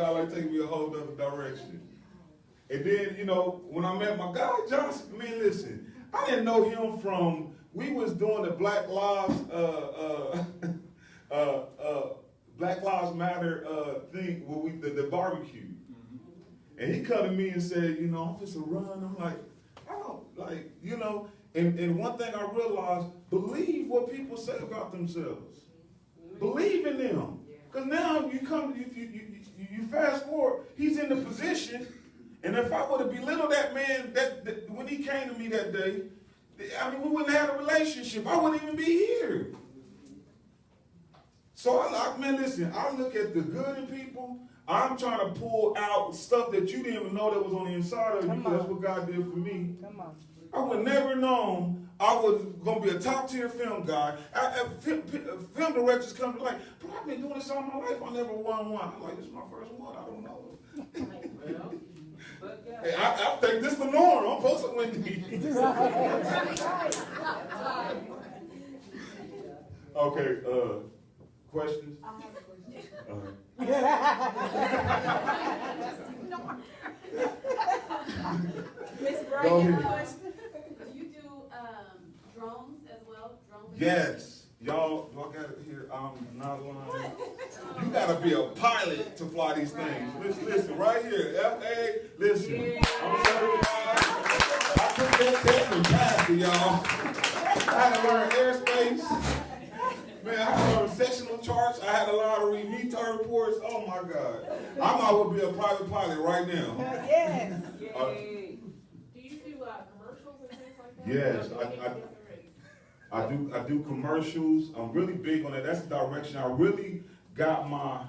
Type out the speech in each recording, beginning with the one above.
God like taking me a whole other direction. And then, you know, when I met my guy Johnson, man, listen, I didn't know him from, we was doing the Black Lives Black Lives Matter thing where we the barbecue. And he come to me and said, you know, I'm just a run. I'm like, I don't like, you know, and one thing I realized, believe what people say about themselves. Believe in them. Because now you fast forward, he's in the position, and if I would have belittled that man that when he came to me that day, I mean, we wouldn't have had a relationship. I wouldn't even be here. So man, listen, I look at the good in people. I'm trying to pull out stuff that you didn't even know that was on the inside of you, because that's what God did for me. Come on. I would never known I was going to be a top-tier film guy. Film directors come to like, but I've been doing this all my life. I never won one. I'm like, this is my first one. I don't know. Hey, I think this is the norm. I'm supposed to win these. Okay, questions? I have a question. Miss Brian, question. Do you do drones as well? Yes. Y'all got it here. I'm not lying. You gotta be a pilot to fly these things. Listen, right here. FA, listen. I'm certified. I took that test and passed it, y'all. I had to learn airspace. Man, I had to learn sectional charts. I had to learn how to read METAR reports. Oh my God. I might well be a private pilot right now. Yes. Do you do commercials and things like that? Yes, I do commercials. I'm really big on that. That's the direction. I really got my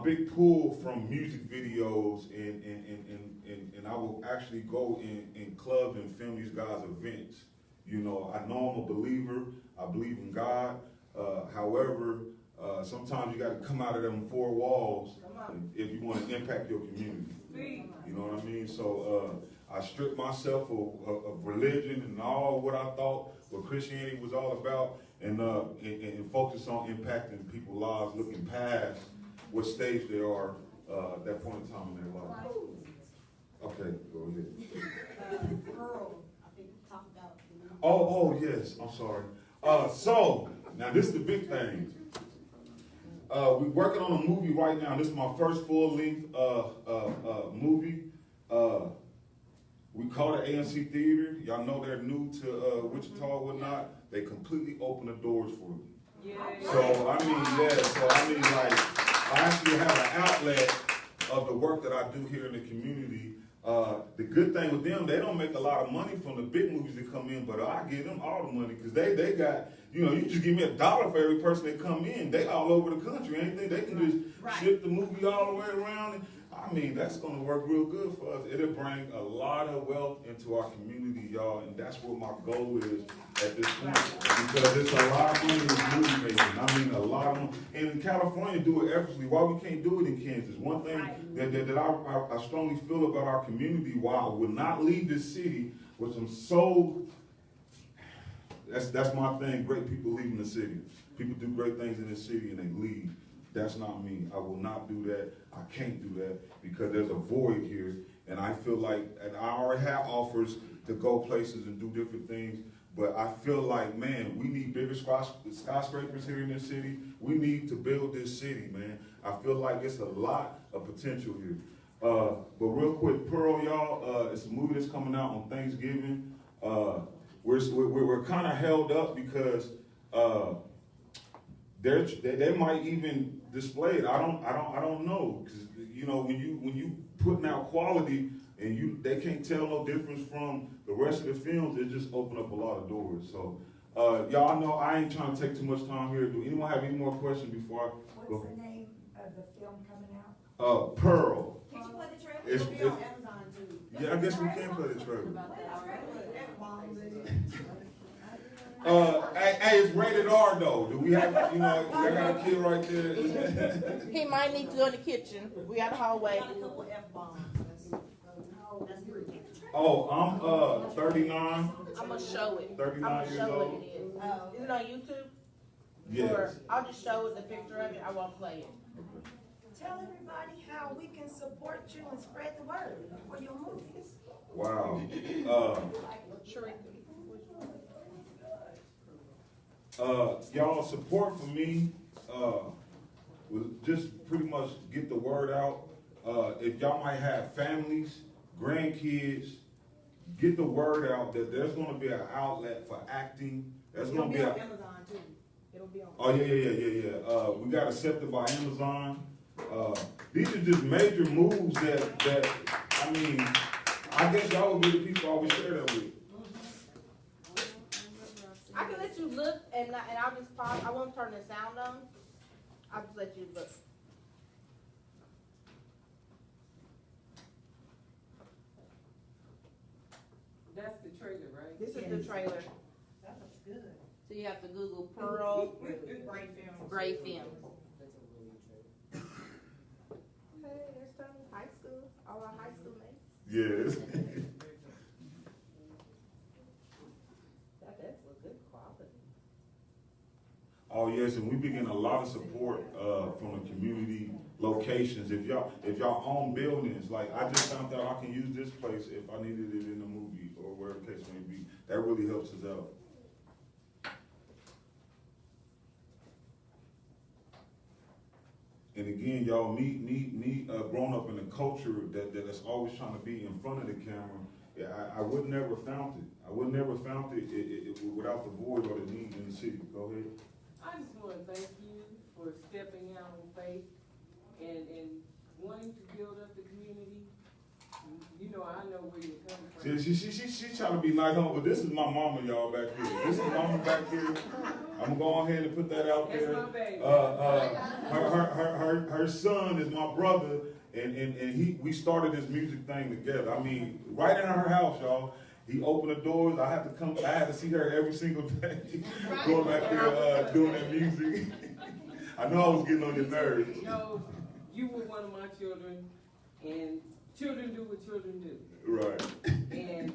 big pull from music videos, and I will actually go in clubs and film these guys' events. You know, I know I'm a believer. I believe in God. However, sometimes you got to come out of them four walls if you want to impact your community. You know what I mean? So I stripped myself of religion and all what I thought what Christianity was all about, and focus on impacting people's lives, looking past what stage they are at that point in time in their life. Okay, go ahead. Pearl, I think you talked about. Oh yes, I'm sorry. So now this is the big thing. We're working on a movie right now. This is my first full-length movie. We call it AMC Theater. Y'all know they're new to Wichita or whatnot. They completely open the doors for me. Yeah. So I mean, like, I actually have an outlet of the work that I do here in the community. The good thing with them, they don't make a lot of money from the big movies that come in, but I give them all the money because they got, you know, you just give me $1 for every person that come in. They all over the country. Anything they can just ship the movie all the way around. And, I mean, that's going to work real good for us. It'll bring a lot of wealth into our community, y'all, and that's what my goal is at this point. Because there's a lot of money in movie making. I mean, a lot of money. And in California, do it effortlessly. Why we can't do it in Kansas? One thing that I strongly feel about our community, why I will not leave this city, which I'm so, that's my thing, great people leaving the city. People do great things in this city and they leave. That's not me. I will not do that. I can't do that because there's a void here. And I feel like, and I already have offers to go places and do different things, but I feel like, man, we need bigger skyscrapers here in this city. We need to build this city, man. I feel like it's a lot of potential here. But real quick, Pearl, y'all, it's a movie that's coming out on Thanksgiving. We're kind of held up because they might even display it. I don't know, because you know when you putting out quality and they can't tell no difference from the rest of the films, it just open up a lot of doors. So y'all know I ain't trying to take too much time here. Do anyone have any more questions before I go? What's the name of the film coming out? Pearl. Can you play the trailer? It's- It'll be on Amazon too. Yeah, I guess we can play the trailer. Hey, it's rated R though. Do we have, you know, I got a kid right there. He might need to go to the kitchen. We got a hallway. Got a couple F-bombs. That's pretty. Oh, I'm 39. I'm gonna show it. 39 years show old. what it is. Is it on YouTube? Yes. Or I'll just show it, the picture of it. I won't play it. Tell everybody how we can support you and spread the word for your movies. Wow. Y'all support for me, will just pretty much get the word out. If y'all might have families, grandkids, get the word out that there's gonna be an outlet for acting. There's gonna be on a, Amazon too. It'll be on. oh, yeah. We got accepted by Amazon. These are just major moves that, I mean, I guess y'all would be the people I would share that with. I can let you look and I'll just pause. I won't turn the sound on. I'll just let you look. That's the trailer, right? This is the trailer. That looks good. So you have to Google Pearl Great film. Gray Film. Okay, there's Tony, high school, all our high school mates. Yes. That's a good quality. Oh, yes, and we been getting a lot of support, from the community locations. If y'all own buildings, like I just found out I can use this place if I needed it in a movie or wherever the case may be. That really helps us out. And again, y'all, me, growing up in a culture that's always trying to be in front of the camera, yeah, I would never found it. I would never found it without the void or the need in the city. Go ahead. I just wanna thank you for stepping out on faith and wanting to build up the community. You know, I know where you're coming from. She's trying to be nice, but this is my mama, y'all, back here. This is mama back here. I'm gonna go ahead and put that out there. That's my baby. Her son is my brother, and we started this music thing together. I mean, right in her house, y'all. He opened the doors. I had to see her every single day, going back there doing that music. I know I was getting on your nerves. No, you were one of my children, and children do what children do. Right. And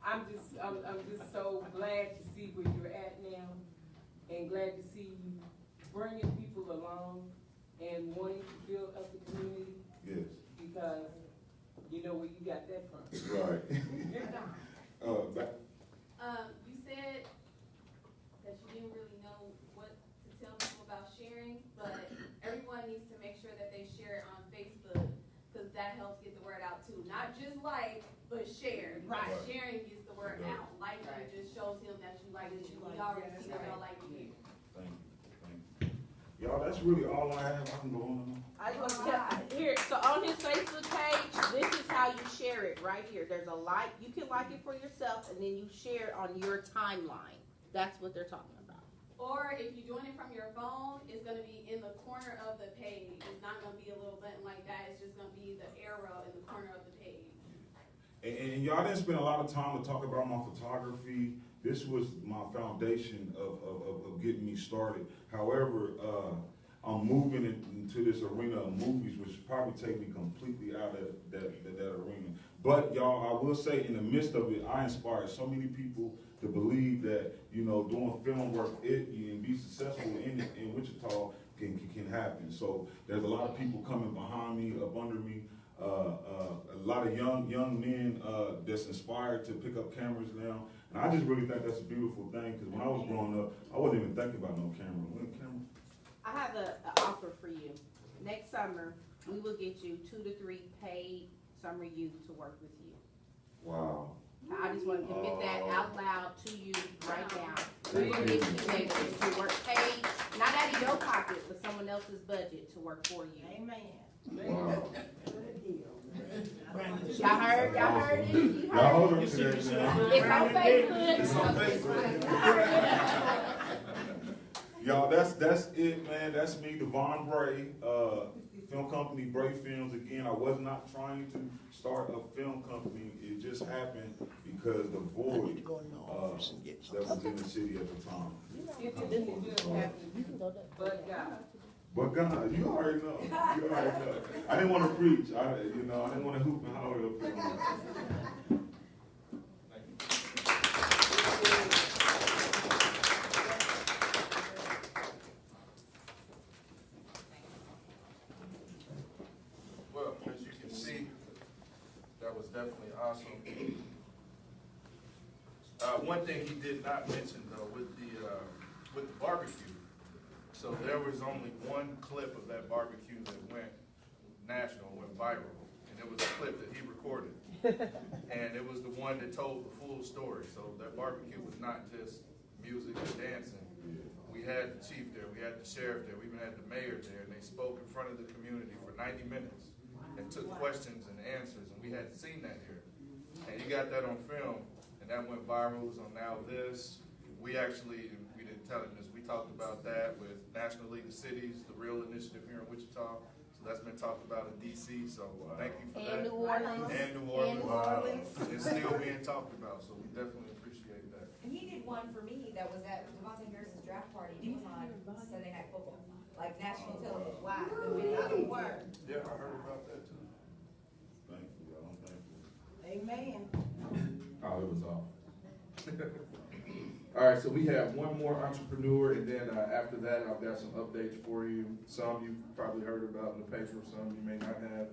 I'm just so glad to see where you're at now, and glad to see you bringing people along and wanting to build up the community, Yes. because you know where you got that from. Right. You said that you didn't really know what to tell people about sharing, but everyone needs to make sure that they share it on Facebook, because that helps get the word out too. Not just like, but share. Because Right. sharing gets the word out. Liking it just shows him that you like it. We already see that y'all like it here. Thank you. Y'all, that's really all I have. I'm going on. I just want to tell, here, so on his Facebook page, this is how you share it, right here. There's a like, you can like it for yourself, and then you share it on your timeline. That's what they're talking about. Or if you're doing it from your phone, it's gonna be in the corner of the page. It's not gonna be a little button like that. It's just gonna be the arrow in the corner of the page. And y'all didn't spend a lot of time to talk about my photography. This was my foundation of getting me started. However, I'm moving into this arena of movies, which probably take me completely out of that arena. But y'all, I will say, in the midst of it, I inspired so many people to believe that, you know, doing film work and be successful in Wichita can happen. So there's a lot of people coming behind me, up under me. A lot of young men that's inspired to pick up cameras now. And I just really think that's a beautiful thing, because when I was growing up, I wasn't even thinking about no camera. I have an offer for you. Next summer, we will get you 2 to 3 paid summer youth to work with you. Wow. I just want to commit that out loud to you right now. We will get you to work paid, not out of your pocket, but someone else's budget to work for you. Amen. Wow. Y'all heard it? You Y'all hold heard up it? to that now. It's on Facebook. It's on Facebook. Y'all, that's it, man. That's me, Devon Bray, film company Bray Films. Again, I was not trying to start a film company. It just happened because the void that was in the city at the time. It didn't just happen, but God. But God, you already know. You already know. I didn't want to preach. I didn't want to hoop and holler up there. definitely awesome. One thing he did not mention though, with the barbecue. So there was only one clip of that barbecue that went national, went viral, and it was a clip that he recorded. And it was the one that told the full story. So that barbecue was not just music and dancing. We had the chief there, we had the sheriff there, we even had the mayor there, and they spoke in front of the community for 90 minutes and took questions and answers, and we hadn't seen that here. And you got that on film, and that went viral. It was on Now This. We actually, we didn't tell him this, we talked about that with National League of Cities, the Real Initiative here in Wichita. So that's been talked about in DC, so thank you for that. And New Orleans. And New Orleans. And New Orleans. It's still being talked about, so we definitely appreciate that. And he did one for me that was at Devontae Harris's draft party. He was on Sunday Night Football, like national television. Wow. The video work. Yeah, I heard about that too. Thankful, y'all, I'm thankful. Amen. Oh, it was off. All right, so we have one more entrepreneur, and then after that, I've got some updates for you. Some you've probably heard about in the paper, some you may not have.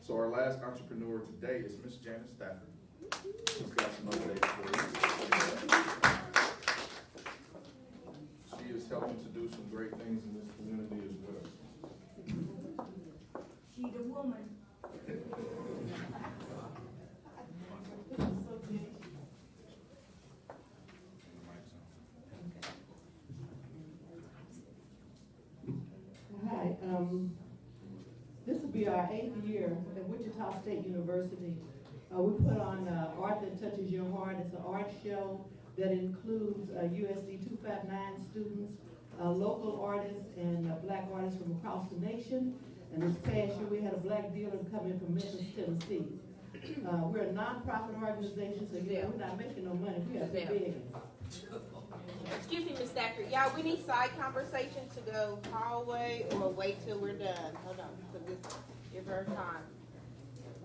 So our last entrepreneur today is Miss Janice Stafford. She's got some updates for you. She is helping to do some great things in this community as well. She the woman. Hi, this will be our 8th year at Wichita State University. We put on Art That Touches Your Heart. It's an art show that includes USD 259 students, local artists, and black artists from across the nation. And this past year, we had a black dealer come in from Memphis, Tennessee. We're a nonprofit organization, so you know, we're not making no money. We have to big. Excuse me, Ms. Stacker. Y'all, we need side conversation to go hallway or wait till we're done. Hold on, so just give her time.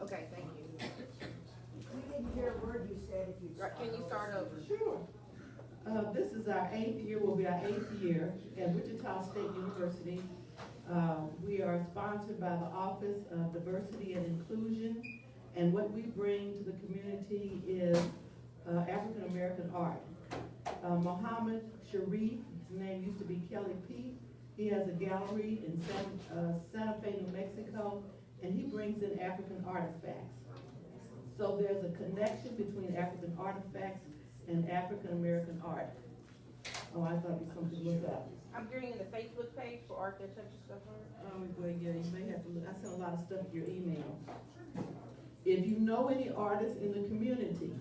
Okay, thank you. We didn't hear a word you said if you. Right, can you start over? Sure. This is our 8th year, will be our 8th year at Wichita State University. We are sponsored by the Office of Diversity and Inclusion, and what we bring to the community is African American art. Mohammed Sharif, his name used to be Kelly Pete. He has a gallery in Santa Fe, New Mexico, and he brings in African artifacts. So there's a connection between African artifacts and African American art. Oh, I thought it was something to look up. I'm getting in the Facebook page for Art That Touches Your Heart. Oh, well, yeah, you may have to look. I sent a lot of stuff to your email. If you know any artists in the community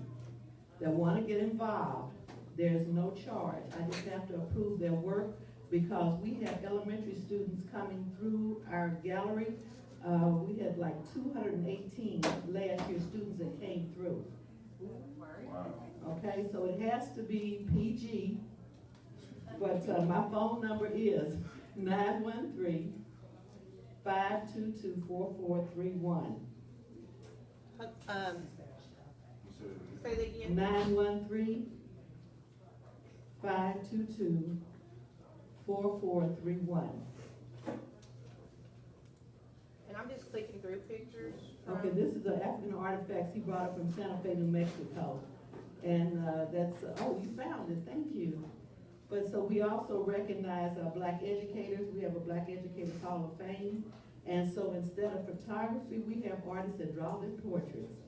that want to get involved, there's no charge. I just have to approve their work because we have elementary students coming through our gallery. We had like 218 last year students that came through. Wow. Okay, so it has to be PG, but my phone number is 913-522-4431. Say that again. 913-522-4431. And I'm just clicking through pictures. Okay, this is the African artifacts he brought up from Santa Fe, New Mexico. And that's, oh, you found it, thank you. But so we also recognize black educators. We have a Black Educators Hall of Fame. And so instead of photography, we have artists that draw their portraits.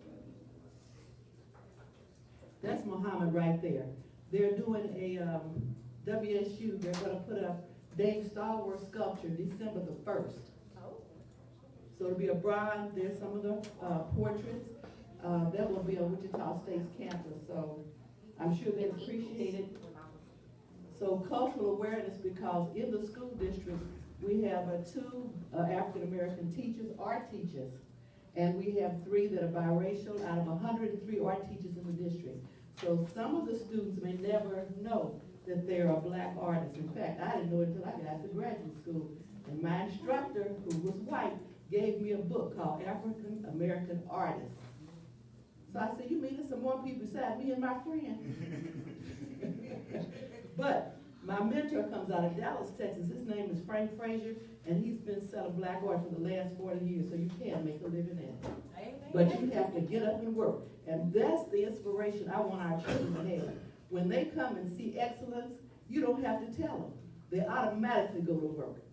That's Muhammad right there. They're doing a WSU, they're gonna put a Dave Stallworth sculpture December the 1st. Oh. So it'll be a bronze, there's some of the portraits. That will be on Wichita State's campus, so I'm sure they appreciate it. So cultural awareness, because in the school district, we have 2 African-American teachers, art teachers, and we have 3 that are biracial out of 103 art teachers in the district. So some of the students may never know that they're a black artist. In fact, I didn't know it until I got to graduate school. And my instructor, who was white, gave me a book called African American Artists. So I said, you mean there's some more people besides me and my friend? But My mentor comes out of Dallas, Texas. His name is Frank Frazier, and he's been selling black art for the last 40 years, so you can make a living at it. But you have to get up and work. And that's the inspiration I want our children to have. When they come and see excellence, you don't have to tell them. They automatically go to work.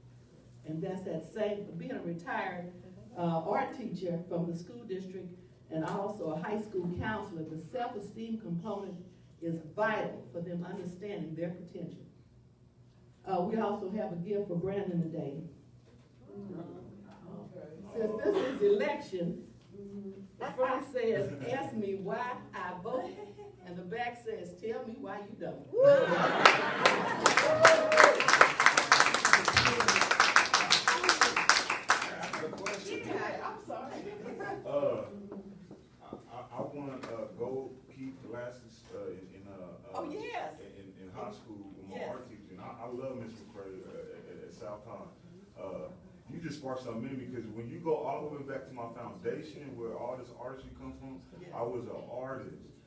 And that's that same, being a retired art teacher from the school district and also a high school counselor, the self-esteem component is vital for them understanding their potential. We also have a gift for Brandon today. Since this is election, the front says, ask me why I vote, and the back says, tell me why you don't. I'm sorry. I won gold key glasses Oh, yes. in high school with my Yes. art teacher. And I love Miss McCray at South Con. You just sparked something in me because when you go all the way back to my foundation, where all this artistry comes from, Yes. I was an artist.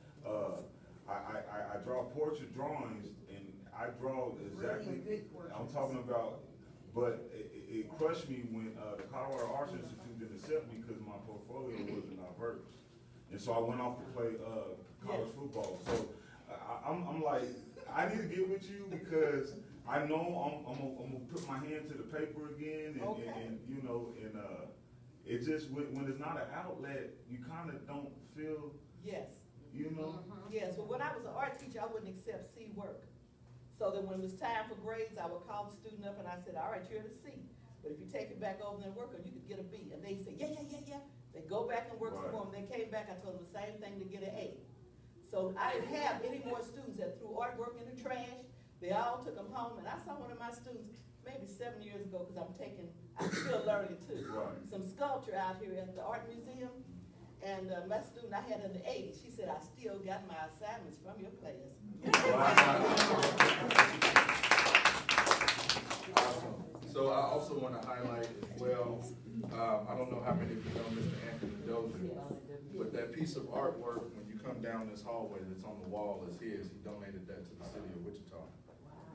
I draw portrait drawings, and I draw exactly. I'm talking about. But it crushed me when the Colorado Arts Institute didn't accept me because my portfolio wasn't diverse. And so I went off to play college football. So I'm like, I need to get with you because I know I'm gonna put my hand to the paper again, and you know, and it just when it's not an outlet, you kind of don't feel, Yes, you know. yes. Well, when I was an art teacher, I wouldn't accept C work. So that when it was time for grades, I would call the student up and I said, all right, you're at a C. But if you take it back over and work on, you could get a B. And they say, yeah. They go back and work some more. When they came back, I told them the same thing to get an A. So I didn't have any more students that threw artwork in the trash. They all took them home. And I saw one of my students maybe 7 years ago, because I'm still learning too. Right. Some sculpture out here at the art museum. And my student I had in the 80s, she said, I still got my assignments from your class. Awesome. So I also want to highlight as well, I don't know how many of you know Mr. Anthony Dozier, but that piece of artwork, when you come down this hallway that's on the wall is his. He donated that to the city of Wichita.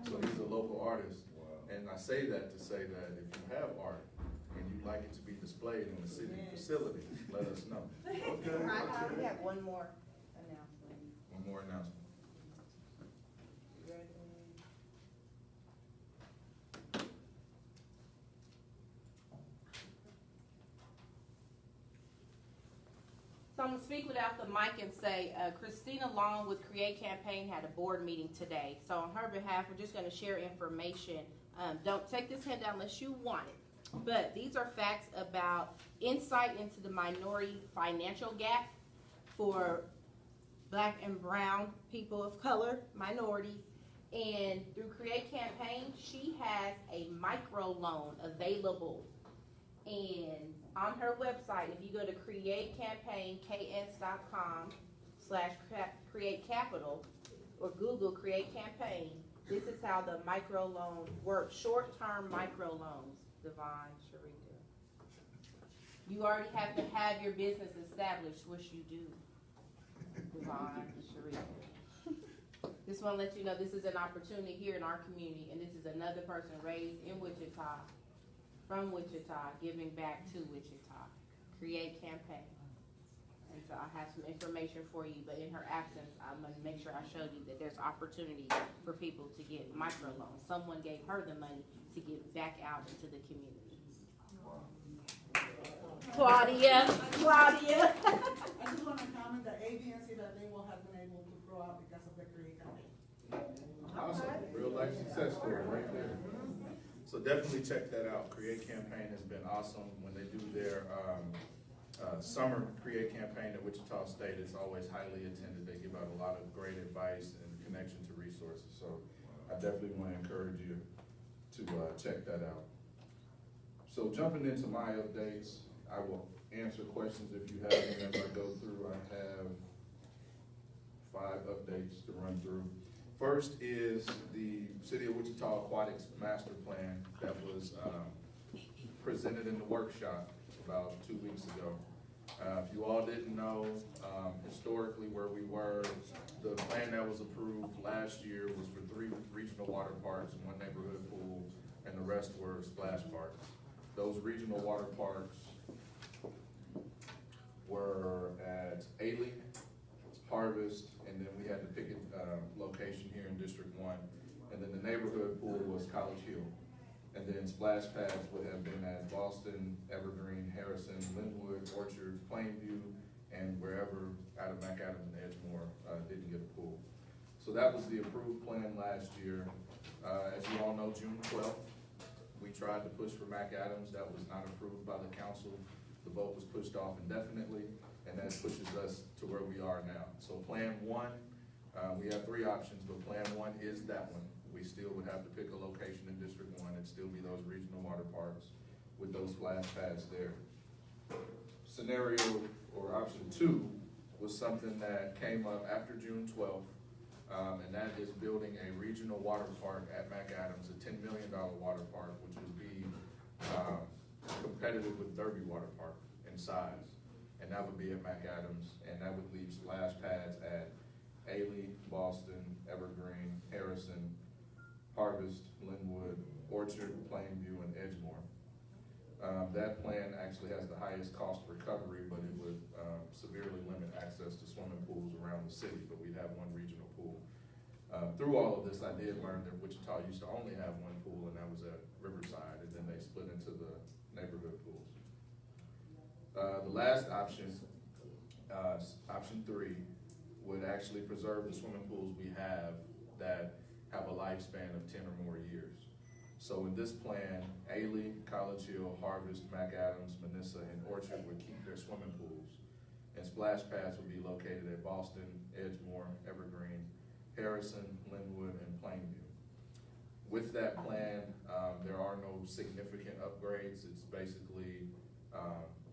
So he's a local artist. And I say that to say that if you have art and you'd like it to be displayed in the city facility, let us know. Okay. We have one more announcement. One more announcement. So I'm gonna speak without the mic and say, Christina Long with Create Campaign had a board meeting today. So on her behalf, we're just gonna share information. Don't take this handout unless you want it. But these are facts about insight into the minority financial gap for Black and brown people of color, minorities. And through Create Campaign, she has a micro loan available. And on her website, if you go to createcampaign.ks.com/create capital or Google Create Campaign, this is how the micro loan works. Short-term micro loans, Devon, Sharika. You already have to have your business established, which you do. Devon, Sharika. Just want to let you know this is an opportunity here in our community, and this is another person raised in Wichita, from Wichita, giving back to Wichita. Create Campaign. And so I have some information for you, but in her absence, I'm gonna make sure I show you that there's opportunity for people to get microloans. Someone gave her the money to give back out into the community. Claudia. I just want to comment that agency that they will have been able to grow out because of the Create Campaign. Awesome, real life success story right there. So definitely check that out. Create Campaign has been awesome. When they do their summer Create Campaign at Wichita State, it's always highly attended. They give out a lot of great advice and connection to resources. So I definitely want to encourage you to check that out. So jumping into my updates, I will answer questions if you have them as I go through. I have 5 updates to run through. First is the City of Wichita Aquatics Master Plan that was presented in the workshop about 2 weeks ago. If you all didn't know, historically where we were, the plan that was approved last year was for 3 regional water parks and 1 neighborhood pool, and the rest were splash parks. Those regional water parks were at Ailey, Harvest, and then we had to pick a location here in District 1. And then the neighborhood pool was College Hill. And then splash pads would have been at Boston, Evergreen, Harrison, Linwood, Orchard, Plainview, and wherever out of McAdams and Edgemore didn't get a pool. So that was the approved plan last year. As you all know, June 12th, we tried to push for McAdams. That was not approved by the council. The vote was pushed off indefinitely, and that pushes us to where we are now. So Plan 1, we have 3 options, but Plan 1 is that one. We still would have to pick a location in District 1. It'd still be those regional water parks with those splash pads there. Scenario, or option 2, was something that came up after June 12th, and that is building a regional water park at McAdams, a $10 million water park, which would be competitive with Derby Water Park in size. And that would be at McAdams, and that would leave splash pads at Ailey, Boston, Evergreen, Harrison, Harvest, Linwood, Orchard, Plainview, and Edgemore. That plan actually has the highest cost recovery, but it would severely limit access to swimming pools around the city, but we'd have 1 regional pool. Through all of this, I did learn that Wichita used to only have 1 pool, and that was at Riverside, and then they split into the neighborhood pools. The last option, option 3, would actually preserve the swimming pools we have that have a lifespan of 10 or more years. So in this plan, Ailey, College Hill, Harvest, McAdams, Manissa, and Orchard would keep their swimming pools. And splash pads would be located at Boston, Edgemore, Evergreen, Harrison, Linwood, and Plainview. With that plan, there are no significant upgrades. It's basically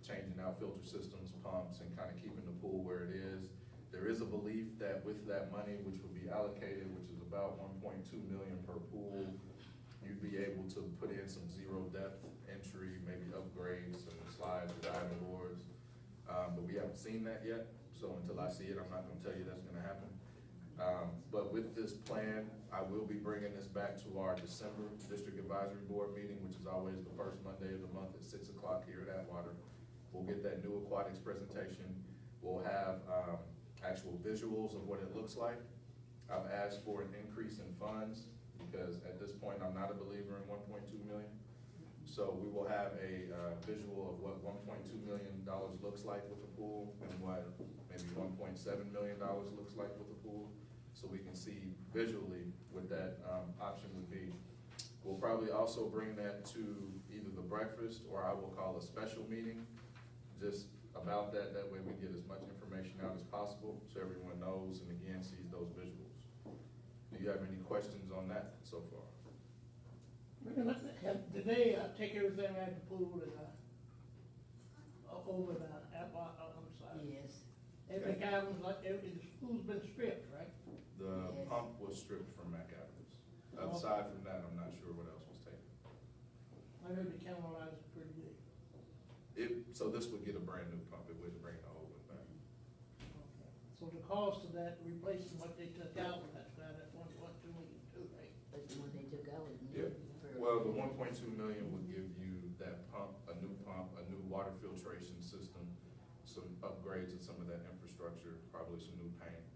changing out filter systems, pumps, and kind of keeping the pool where it is. There is a belief that with that money, which will be allocated, which is about $1.2 million per pool, you'd be able to put in some 0 depth entry, maybe upgrade some slides or diving boards. But we haven't seen that yet, so until I see it, I'm not gonna tell you that's gonna happen. But with this plan, I will be bringing this back to our December District Advisory Board meeting, which is always the first Monday of the month at 6 o'clock here at Atwater. We'll get that new aquatics presentation. We'll have actual visuals of what it looks like. I've asked for an increase in funds because at this point, I'm not a believer in 1.2 million. So we will have a visual of what $1.2 million looks like with the pool and what maybe $1.7 million looks like with the pool. So we can see visually what that option would be. We'll probably also bring that to either the breakfast or I will call a special meeting just about that. That way we get as much information out as possible so everyone knows and again sees those visuals. Do you have any questions on that so far? Did they take everything at the pool and, over the, on the side? Yes. Every guy was like, the pool's been stripped, right? The pump was stripped from McAdams. Aside from that, I'm not sure what else was taken. I heard the camera lines are pretty good. So this would get a brand new pump, it wouldn't bring the old one back. Okay. So the cost of that, replacing what they took out, that's not at 1.2 million too, right? But the one they took out was Yeah. Well, the 1.2 million would give you that pump, a new water filtration system, some upgrades of some of that infrastructure, probably some new paint.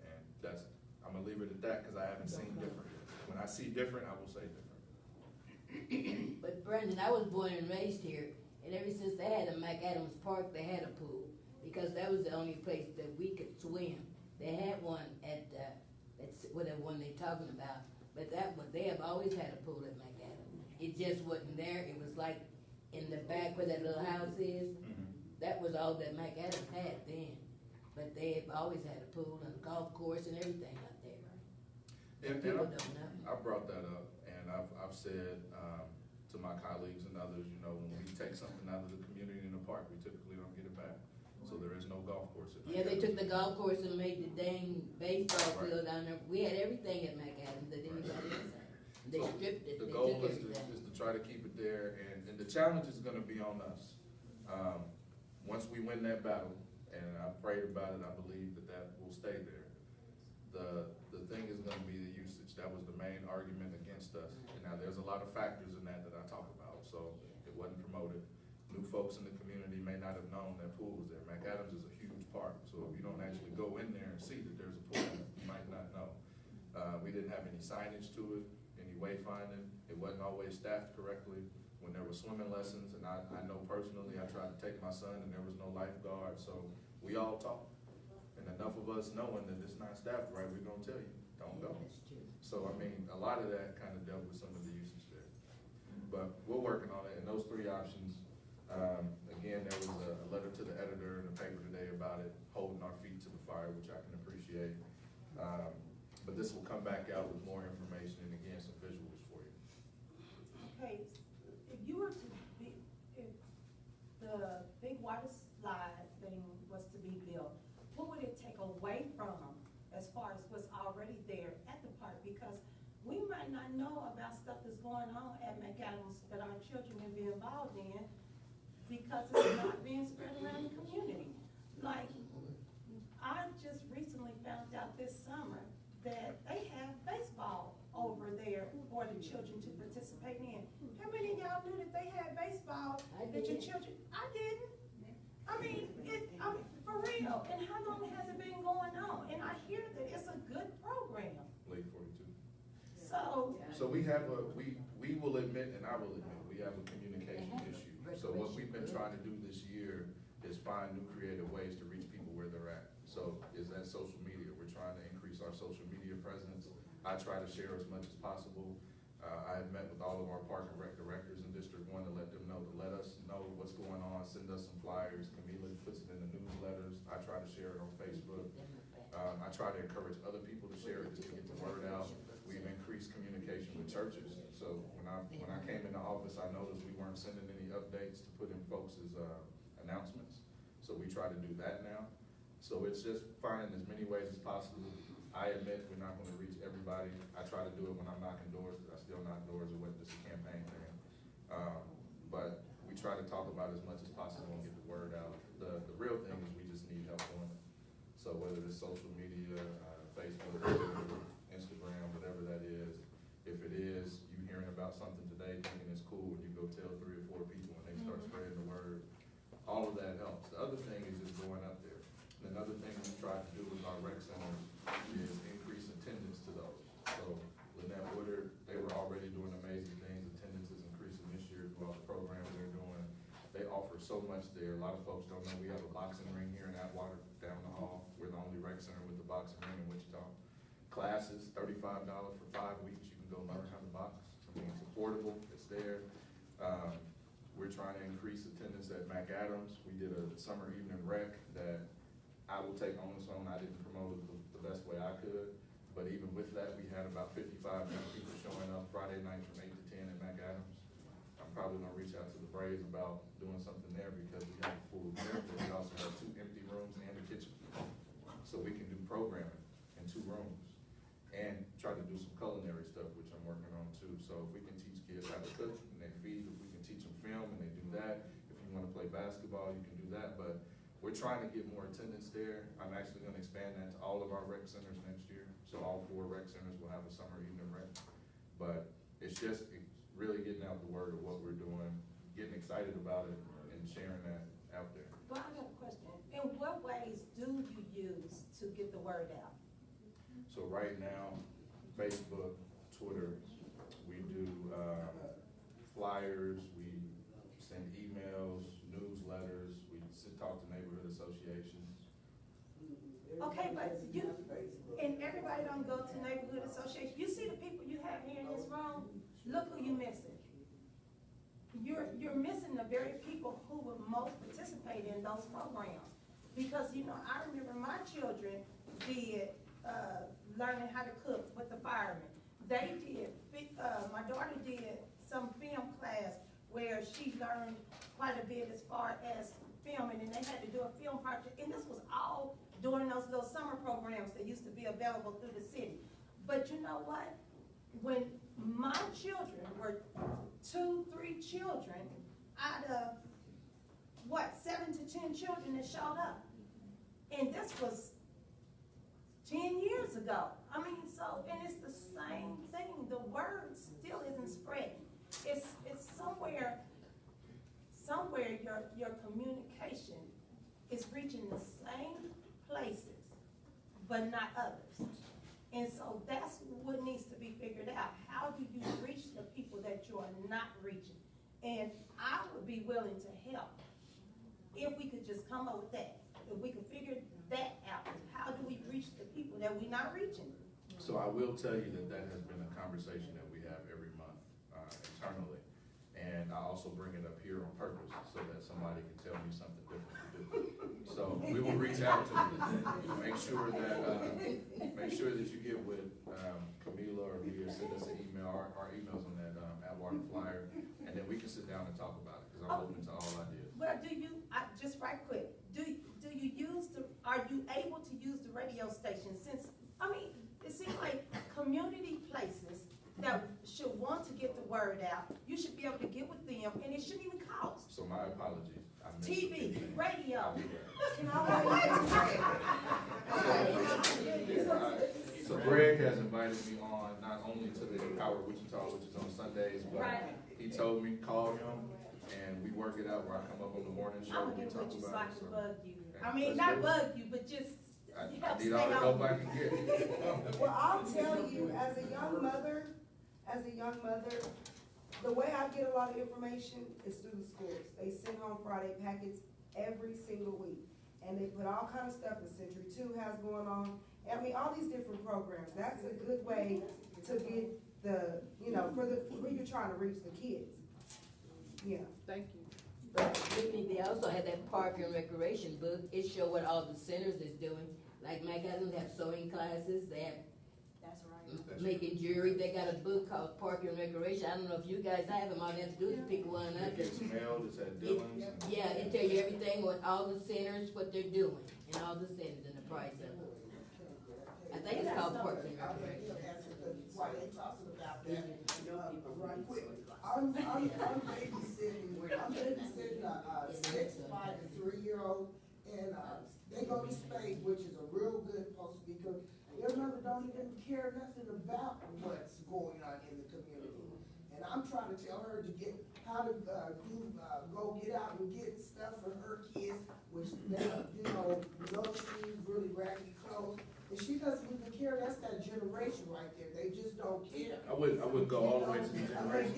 And that's, I'm gonna leave it at that because I haven't seen different. When I see different, I will say different. But Brandon, I was born and raised here, and ever since they had a McAdams Park, they had a pool, because that was the only place that we could swim. They had one at, that's whatever one they talking about, but that one, they have always had a pool at McAdams. It just wasn't there, it was like in the back where that little house is, that was all that McAdams had then. But they have always had a pool and a golf course and everything out there. And People don't know. I brought that up, and I've said to my colleagues and others, you know, when we take something out of the community in the park, we typically don't get it back. So there is no golf course at Yeah, they McAdams. took the golf course and made the dang baseball field down there. We had everything at McAdams that anybody else had. They So stripped it, The they goal took is everything. to try to keep it there, and the challenge is gonna be on us. once we win that battle, and I prayed about it, I believe that that will stay there. The thing is gonna be the usage. That was the main argument against us. And now, there's a lot of factors in that I talk about, so it wasn't promoted. New folks in the community may not have known that pool was there. McAdams is a huge park, so if you don't actually go in there and see that there's a pool, you might not know. We didn't have any signage to it, any wayfinding. It wasn't always staffed correctly. When there were swimming lessons, and I know personally, I tried to take my son and there was no lifeguard, so we all talked. And enough of us knowing that it's not staffed right, we're gonna tell you, don't go. That's true. So, I mean, a lot of that kind of dealt with some of the usage there. But we're working on it, and those three options, again, there was a letter to the editor in the paper today about it, holding our feet to the fire, which I can appreciate. But this will come back out with more information and again, some visuals for you. Okay, if you were to be, if the big water slide thing was to be built, what would it take away from as far as what's already there at the park? Because we might not know about stuff that's going on at McAdams that our children can be involved in because it's not being spread around the community. Like, I just recently found out this summer that they have baseball over there for the children to participate in. How many of y'all knew that they had baseball? I That your did. children, I didn't. I mean, for real, and how long has it been going on? And I hear that it's a good program, Late 42. so. So we have we will admit, and I will admit, we have a communication issue. So what we've been trying to do this year is find new creative ways to reach people where they're at. So is that social media? We're trying to increase our social media presence. I try to share as much as possible. I have met with all of our park and rec directors in District 1 to let them know, to let us know what's going on, send us some flyers. Camila puts it in the newsletters. I try to share it on Facebook. I try to encourage other people to share it just to get the word out. We've increased communication with churches. So when I came into office, I noticed we weren't sending any updates to put in folks' announcements. So we try to do that now. So it's just finding as many ways as possible. I admit we're not gonna reach everybody. I try to do it when I'm knocking doors, because I still knock doors. It wasn't just a campaign thing. But we try to talk about as much as possible and get the word out. The real thing is we just need help doing it. So whether it's social media, Facebook, Instagram, whatever that is, if it is, you hearing about something today, thinking it's cool, and you go tell 3 or 4 people and they start spreading the word, all of that helps. The other thing is just going up there. Another thing we try to do with our rec centers is increase attendance to those. So Lynette Woodard, they were already doing amazing things. Attendance is increasing this year through all the programs they're doing. They offer so much there. A lot of folks don't know we have a boxing ring here in Atwater down the hall. We're the only rec center with the boxing ring in Wichita. Classes, $35 for 5 weeks. You can go learn how to box. I mean, it's affordable, it's there. We're trying to increase attendance at McAdams. We did a summer evening rec that I will take onus on. I didn't promote it the best way I could. But even with that, we had about 55 young people showing up Friday nights from 8 to 10 at McAdams. I'm probably gonna reach out to the Braves about doing something there because we have a full gym, but we also have 2 empty rooms and a kitchen. So we can do programming in 2 rooms and try to do some culinary stuff, which I'm working on too. So if we can teach kids how to cook and they feed, if we can teach them film and they do that, if you wanna play basketball, you can do that. But we're trying to get more attendance there. I'm actually gonna expand that to all of our rec centers next year. So all 4 rec centers will have a summer evening rec. But it's just really getting out the word of what we're doing, getting excited about it and sharing that out there. Well, I got a question. In what ways do you use to get the word out? So right now, Facebook, Twitter, we do flyers, we send emails, newsletters, we talk to neighborhood associations. Okay, but you, and everybody don't go to neighborhood association. You see the people you have here in this room, look who you missing. You're missing the very people who would most participate in those programs. Because, you know, I remember my children did, learning how to cook with the firemen. They did, my daughter did some film class where she learned quite a bit as far as filming, and they had to do a film project, and this was all during those little summer programs that used to be available through the city. But you know what? When my children were 2, 3 children out of what, 7 to 10 children that showed up. And this was 10 years ago. I mean, so, and it's the same thing. The word still isn't spreading. It's somewhere your communication is reaching the same places, but not others. And so that's what needs to be figured out. How do you reach the people that you are not reaching? And I would be willing to help if we could just come up with that. If we could figure that out. How do we reach the people that we're not reaching? So I will tell you that that has been a conversation that we have every month, internally. And I also bring it up here on purpose so that somebody can tell me something different to do. So we will reach out to you, make sure that you get with, Camila or Leah, send us an email, our emails on that, Atwater flyer, and then we can sit down and talk about it, cause I'm open to all ideas. Well, just right quick, are you able to use the radio station since, I mean, it seems like community places that should want to get the word out, you should be able to get with them, and it shouldn't even cost. So my apologies. I missed TV, it. radio. I'll do that. So Greg has invited me on not only to the Empower Wichita, which is on Sundays, but he told me, call him, and we work it out where I come up on the morning show, I'm we gonna get talk with you so I about it. can So bug you. Okay, I mean, let's not do it. bug you, but just, I you have to need stay all the help I on. can get. Well, I'll tell you, as a young mother, the way I get a lot of information is through the schools. They send home Friday packets every single week. And they put all kind of stuff that Century 2 has going on. I mean, all these different programs. That's a good way to get the, where you're trying to reach the kids. Yeah. Thank you. But Whitney, they also had that park and recreation book. It showed what all the centers is doing. Like Mike Adams have sewing classes, they have That's right. making jewelry. They got a book called Park and Recreation. I don't know if you guys have them. All you have to do is pick one up. It gets mailed, it's at Dillon's. Yeah, it tell you everything, what all the centers, what they're doing, and all the centers and the price of it. I think it's called Park and Recreation. While they talking about that, right quick, I'm babysitting a 6, 5, and 3-year-old, and, they go to Spade, which is a real good post, because their mother don't even care nothing about what's going on in the community. And I'm trying to tell her to get, how to, go get out and get stuff for her kids, which they, no shoes, really raggedy clothes. And she doesn't even care, that's that generation right there, they just don't care. I wouldn't go all the way to the generation.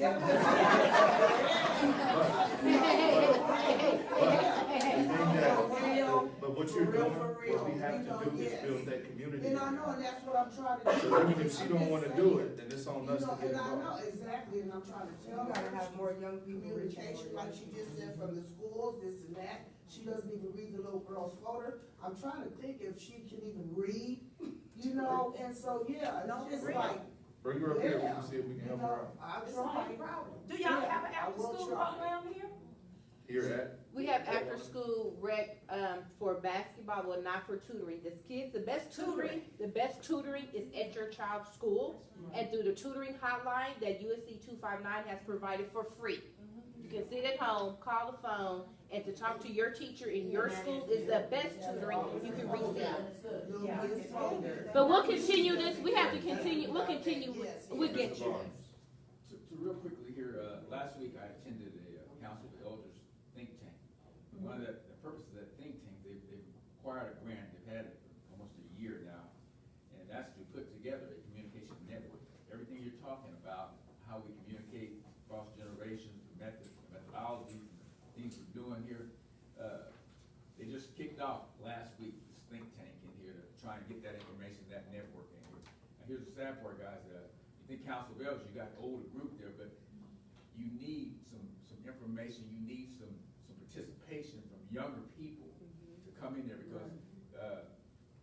But what you're doing, what we have to do is build that community. And I know, and that's what I'm trying to do. So even if she don't wanna do it, then it's on us to get And I know, involved. exactly, and I'm trying to tell her. You gotta have more young people communication, like she just said, from the schools, this and that. She doesn't even read the little girl's photo. I'm trying to think if she can even read, and so, yeah, it's just like. Bring her up here, we can see if we can help her out. I'll It's try. not a problem. Do y'all have an I will after-school try. program here? Here at, We have after-school rec, for basketball, well, not for tutoring. The kids, the best tutoring is at your child's school and through the tutoring hotline that USC 259 has provided for free. You can sit at home, call the phone, and to talk to your teacher in your school is the best tutoring you can receive. But we'll continue this, we have to continue, we'll get you. To real quickly here, last week I attended a Council of Elders think tank. And one of the purposes of that think tank, they've acquired a grant, they've had it for almost a year now, and that's to put together a communication network. Everything you're talking about, how we communicate across generations, methodologies, things we're doing here, they just kicked off last week this think tank in here to try and get that information, that network in here. Now here's the sad part, guys, you think Council of Elders, you got an older group there, but you need some information, you need some participation from younger people to come in there, because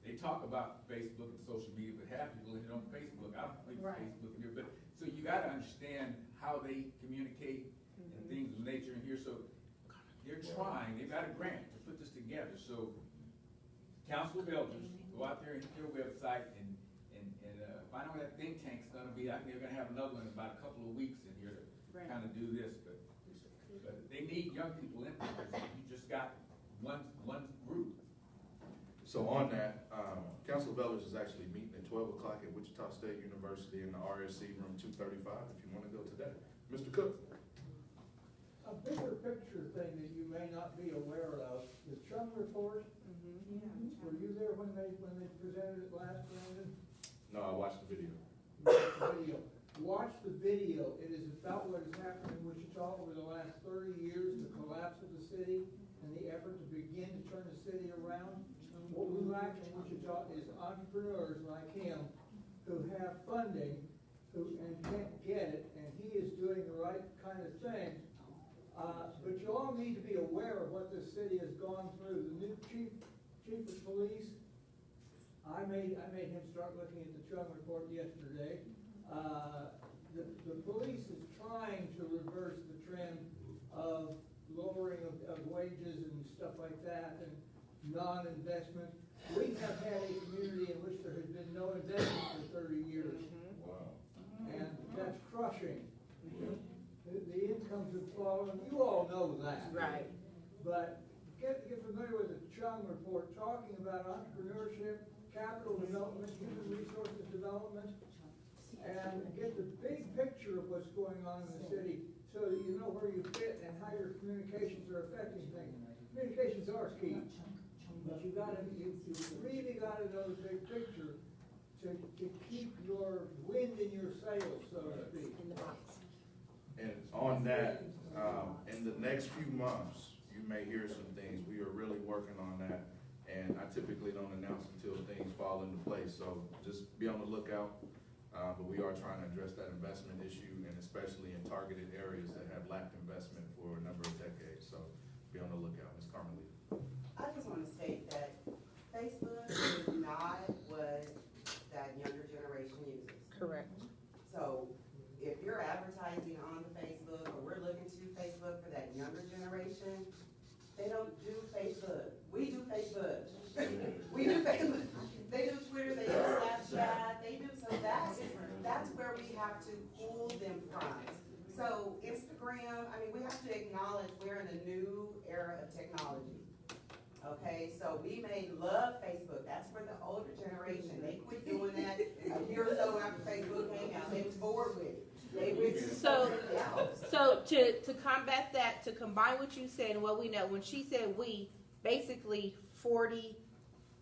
they talk about Facebook and social media, but half people hit on Facebook. I don't think Facebook in here, but so you got to understand how they communicate and things of nature in here. So they're trying. They've got a grant to put this together. So Council of Elders, go out there and hit their website and find out what that think tank's going to be. I think they're going to have another one in about a couple of weeks in here to kind of do this, but they need young people in there, because you just got one group. So on that, Council Vellers is actually meeting at 12 o'clock at Wichita State University in the RSC room 235, if you wanna go to that. Mr. Cook? A bigger picture thing that you may not be aware of, the Chung report, were you there when they presented it last, Brandon? No, I watched the video. Video. Watch the video, it is about what has happened in Wichita over the last 30 years, the collapse of the city, and the effort to begin to turn the city around. What we lack in Wichita is entrepreneurs like him who have funding, and can't get it, and he is doing the right kind of thing. But you all need to be aware of what this city has gone through. The new chief of police, I made him start looking at the Chung report yesterday. The police is trying to reverse the trend of lowering of wages and stuff like that, and non-investment. We have had a community in which there has been no investment for 30 years. Wow. And that's crushing. The incomes have fallen, you all know that. Right. But get familiar with the Chung report, talking about entrepreneurship, capital development, human resources development, and get the big picture of what's going on in the city, so that you know where you fit and how your communications are affecting things. Communications are key, but you really gotta know the big picture to keep your wind in your sails, so to speak. In the box. And on that, in the next few months, you may hear some things. We are really working on that. And I typically don't announce until things fall into place. So just be on the lookout. But we are trying to address that investment issue, and especially in targeted areas that have lacked investment for a number of decades. So be on the lookout. Ms. Carmelita. I just want to state that Facebook is not what that younger generation uses. Correct. So if you're advertising on Facebook, or we're looking to Facebook for that younger generation, they don't do Facebook. We do Facebook. We do Facebook. They do Twitter, they do Snapchat, they do, so that's where we have to pull them from. So Instagram, I mean, we have to acknowledge we're in a new era of technology. Okay, so we may love Facebook. That's for the older generation. They quit doing that a year or so after Facebook came out. They was bored with it. They went to something else. So to combat that, to combine what you said and what we know, when she said we, basically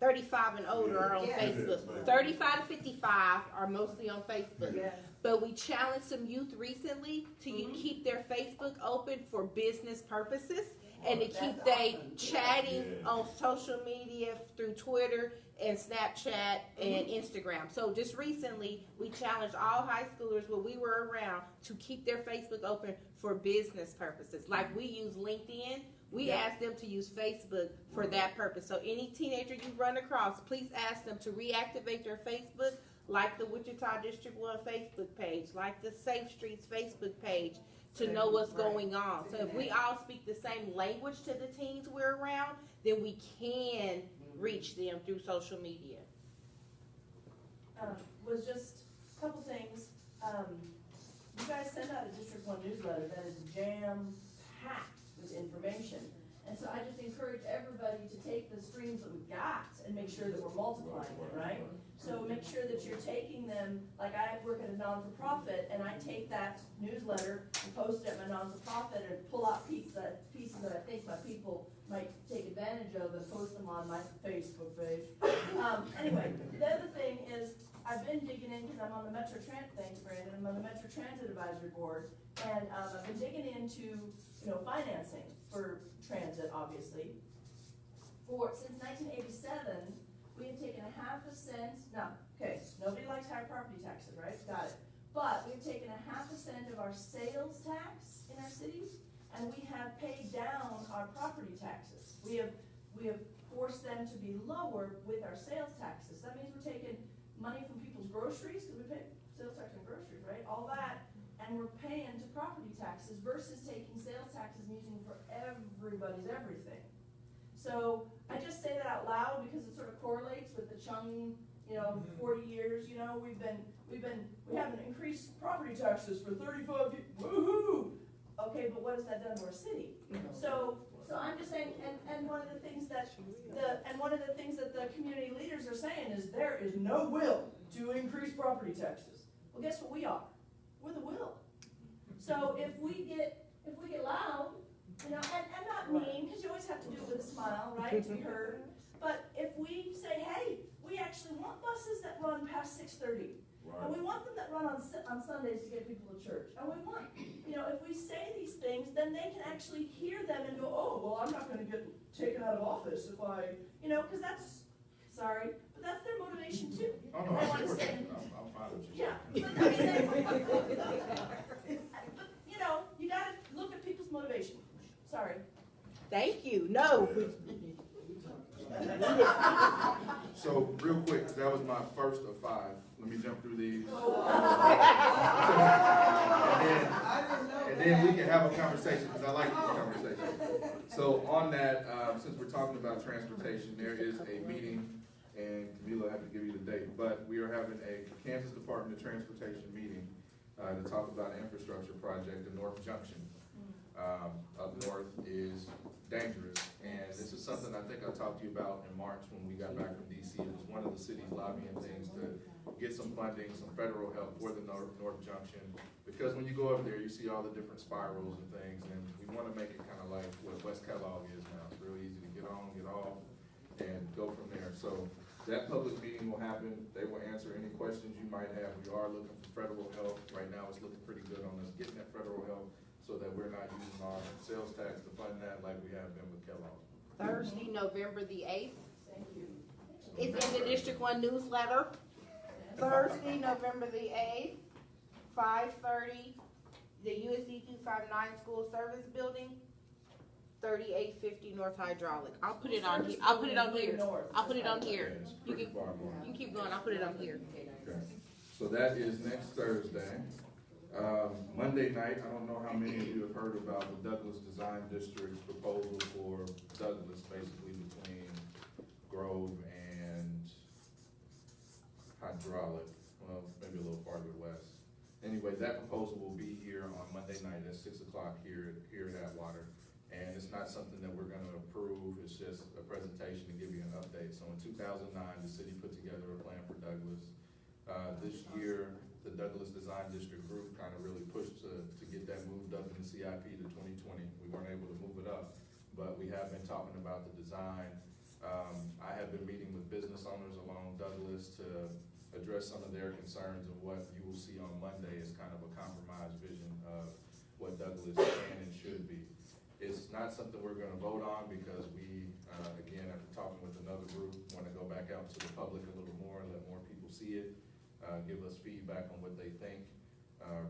35 and older are on Facebook. 35 to 55 are mostly on Facebook. Yes. But we challenged some youth recently to keep their Facebook open for business purposes, and to keep they chatting on social media through Twitter and Snapchat and Instagram. So just recently, we challenged all high schoolers when we were around to keep their Facebook open for business purposes. Like we use LinkedIn, we ask them to use Facebook for that purpose. So any teenager you run across, please ask them to reactivate their Facebook, like the Wichita District 1 Facebook page, like the Safe Streets Facebook page, to know what's going on. So if we all speak the same language to the teens we're around, then we can reach them through social media. Was just a couple things. You guys send out a District 1 newsletter that is jam-packed with information. And so I just encourage everybody to take the streams that we've got and make sure that we're multiplying it, right? So make sure that you're taking them, like I work at a non-for-profit, and I take that newsletter and post it at my non-for-profit and pull out pieces that I think my people might take advantage of and post them on my Facebook page. Anyway, the other thing is, I've been digging in, because I'm on the Metro Transit, thanks Brandon, I'm on the Metro Transit Advisory Board, and I've been digging into, financing for transit, obviously. Since 1987, we have taken a half a cent, nobody likes higher property taxes, right? Got it. But we've taken a half a cent of our sales tax in our cities, and we have paid down our property taxes. We have forced them to be lower with our sales taxes. That means we're taking money from people's groceries, because we pay sales tax on groceries, right? All that, and we're paying to property taxes versus taking sales taxes and using for everybody's everything. So I just say that out loud because it sort of correlates with the Chung, 40 years, we haven't increased property taxes for 35 years, woohoo! Okay, but what has that done to our city? So So I'm just saying, and one of the things that the community leaders are saying is there is no will to increase property taxes. Well, guess what we are? We're the will. So if we get loud, you know, and not mean, because you always have to do it with a smile, right, to be heard. But if we say, hey, we actually want buses that run past 6:30. And we want them that run on Sundays to get people to church. And we want, you know, if we say these things, then they can actually hear them and go, oh, well, I'm not gonna get taken out of office if I, you know, because that's, sorry, but that's their motivation too. Oh, no, They I wanna see what stay- I'm fine with you. Yeah, but I mean, but, you know, you gotta look at people's motivation. Sorry. Thank you. No. So, real quick, that was my first of 5. Let me jump through these. And then we can have a conversation, because I like this conversation. So on that, since we're talking about transportation, there is a meeting, and Camila had to give you the date, but we are having a Kansas Department of Transportation meeting to talk about an infrastructure project in North Junction. Up north is dangerous, and this is something I think I talked to you about in March when we got back from DC. It was one of the city's lobbying things to get some funding, some federal help for the North Junction, because when you go over there, you see all the different spirals and things, and we want to make it kind of like what West Kellogg is now. It's real easy to get on, get off, and go from there. So that public meeting will happen. They will answer any questions you might have. We are looking for federal help. Right now, it's looking pretty good on us getting that federal help, so that we're not using our sales tax to fund that like we have been with Kellogg. Thursday, November the 8th. It's in the District 1 newsletter. Thursday, November the 8th, 5:30, the USC 259 School Service Building, 3850 North Hydraulic. I'll put it on here. I'll put it on here. I'll put it on here. It's You pretty can, far more. you can keep going. I'll put it on here. Okay. So that is next Thursday. Monday night, I don't know how many of you have heard about the Douglas Design District's proposal for Douglas, basically between Grove and Hydraulic, well, maybe a little farther west. Anyway, that proposal will be here on Monday night at 6 o'clock here at Atwater. And it's not something that we're gonna approve, it's just a presentation to give you an update. So in 2009, the city put together a plan for Douglas. This year, the Douglas Design District group kind of really pushed to get that moved up in the CIP to 2020. We weren't able to move it up, but we have been talking about the design. I have been meeting with business owners along Douglas to address some of their concerns, and what you will see on Monday is kind of a compromised vision of what Douglas can and should be. It's not something we're gonna vote on, because we, again, after talking with another group, wanna go back out to the public a little more and let more people see it, give us feedback on what they think.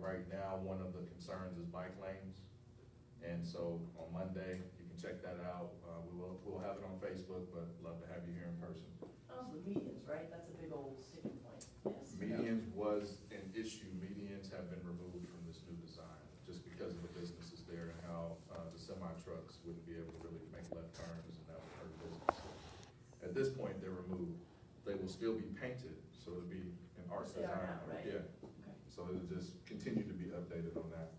Right now, one of the concerns is bike lanes, and so on Monday, you can check that out. We'll have it on Facebook, but love to have you here in person. Oh, the medians, right? That's a big old sticking point. Yes. Medians was an issue. Medians have been removed from this new design, just because of the businesses there and how the semi-trucks wouldn't be able to really make left turns, and that would hurt business. At this point, they're removed. They will still be painted, so it'll be an art They are design. now, right? Yeah, Okay. so it'll just continue to be updated on that.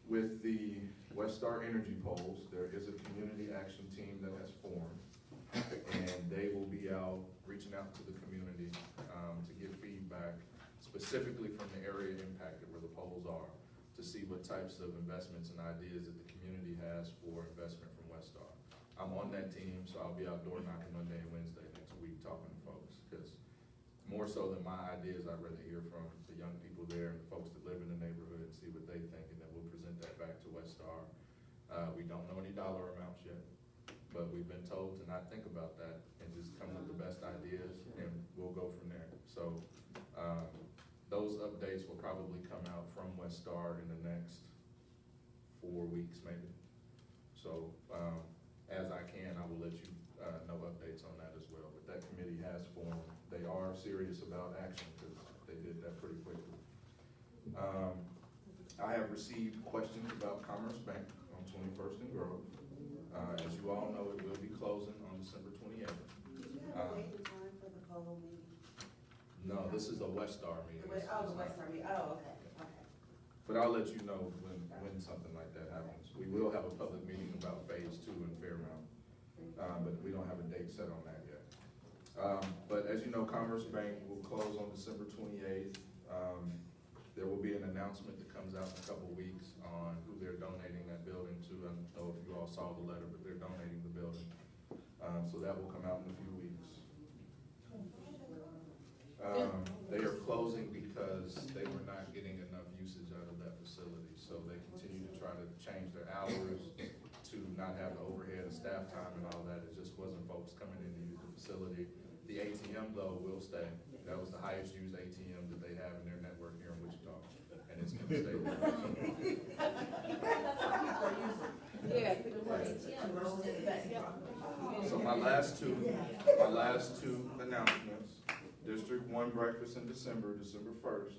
With the Westar Energy Poles, there is a community action team that has formed, and they will be out, reaching out to the community, to get feedback specifically from the area impacted where the poles are, to see what types of investments and ideas that the community has for investment from Westar. I'm on that team, so I'll be out door knocking Monday and Wednesday next week talking to folks, because more so than my ideas, I'd rather hear from the young people there and the folks that live in the neighborhood and see what they think, and then we'll present that back to Westar. We don't know any dollar amounts yet, but we've been told to not think about that and just come with the best ideas, and we'll go from there. So, those updates will probably come out from Westar in the next 4 weeks, maybe. So, as I can, I will let you know updates on that as well. But that committee has formed. They are serious about action, because they did that pretty quickly. I have received questions about Commerce Bank on 21st and Grove. As you all know, it will be closing on December 28th. Do you have a waiting time for the polo meeting? No, this is a Westar meeting. Oh, the West Army, oh, okay, okay. But I'll let you know when something like that happens. We will have phase 2 in Fairmount. But we don't have a date set on that yet. But as you know, Commerce Bank will close on December 28th. There will be an announcement that comes out in a couple weeks on who they're donating that building to. I don't know if you all saw the letter, but they're donating the building. So that will come out in a few weeks. They are closing because they were not getting enough usage out of that facility. So they continue to try to change their hours to not have the overhead of staff time and all that. It just wasn't folks coming in to use the facility. The ATM though will stay. That was the highest used ATM that they have in their network here in Wichita, and it's gonna stay there. So my last two announcements, District 1 breakfast in December 1st,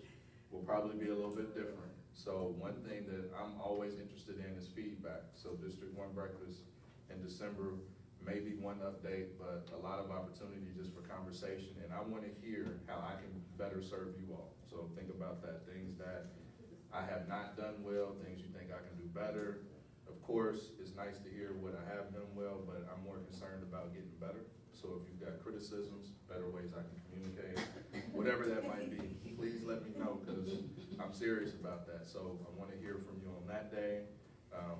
will probably be a little bit different. So one thing that I'm always interested in is feedback. So District 1 breakfast in December, maybe one update, but a lot of opportunity just for conversation. And I wanna hear how I can better serve you all. So think about that, things that I have not done well, things you think I can do better. Of course, it's nice to hear what I have done well, but I'm more concerned about getting better. So if you've got criticisms, better ways I can communicate, whatever that might be, please let me know, because I'm serious about that. So I wanna hear from you on that day,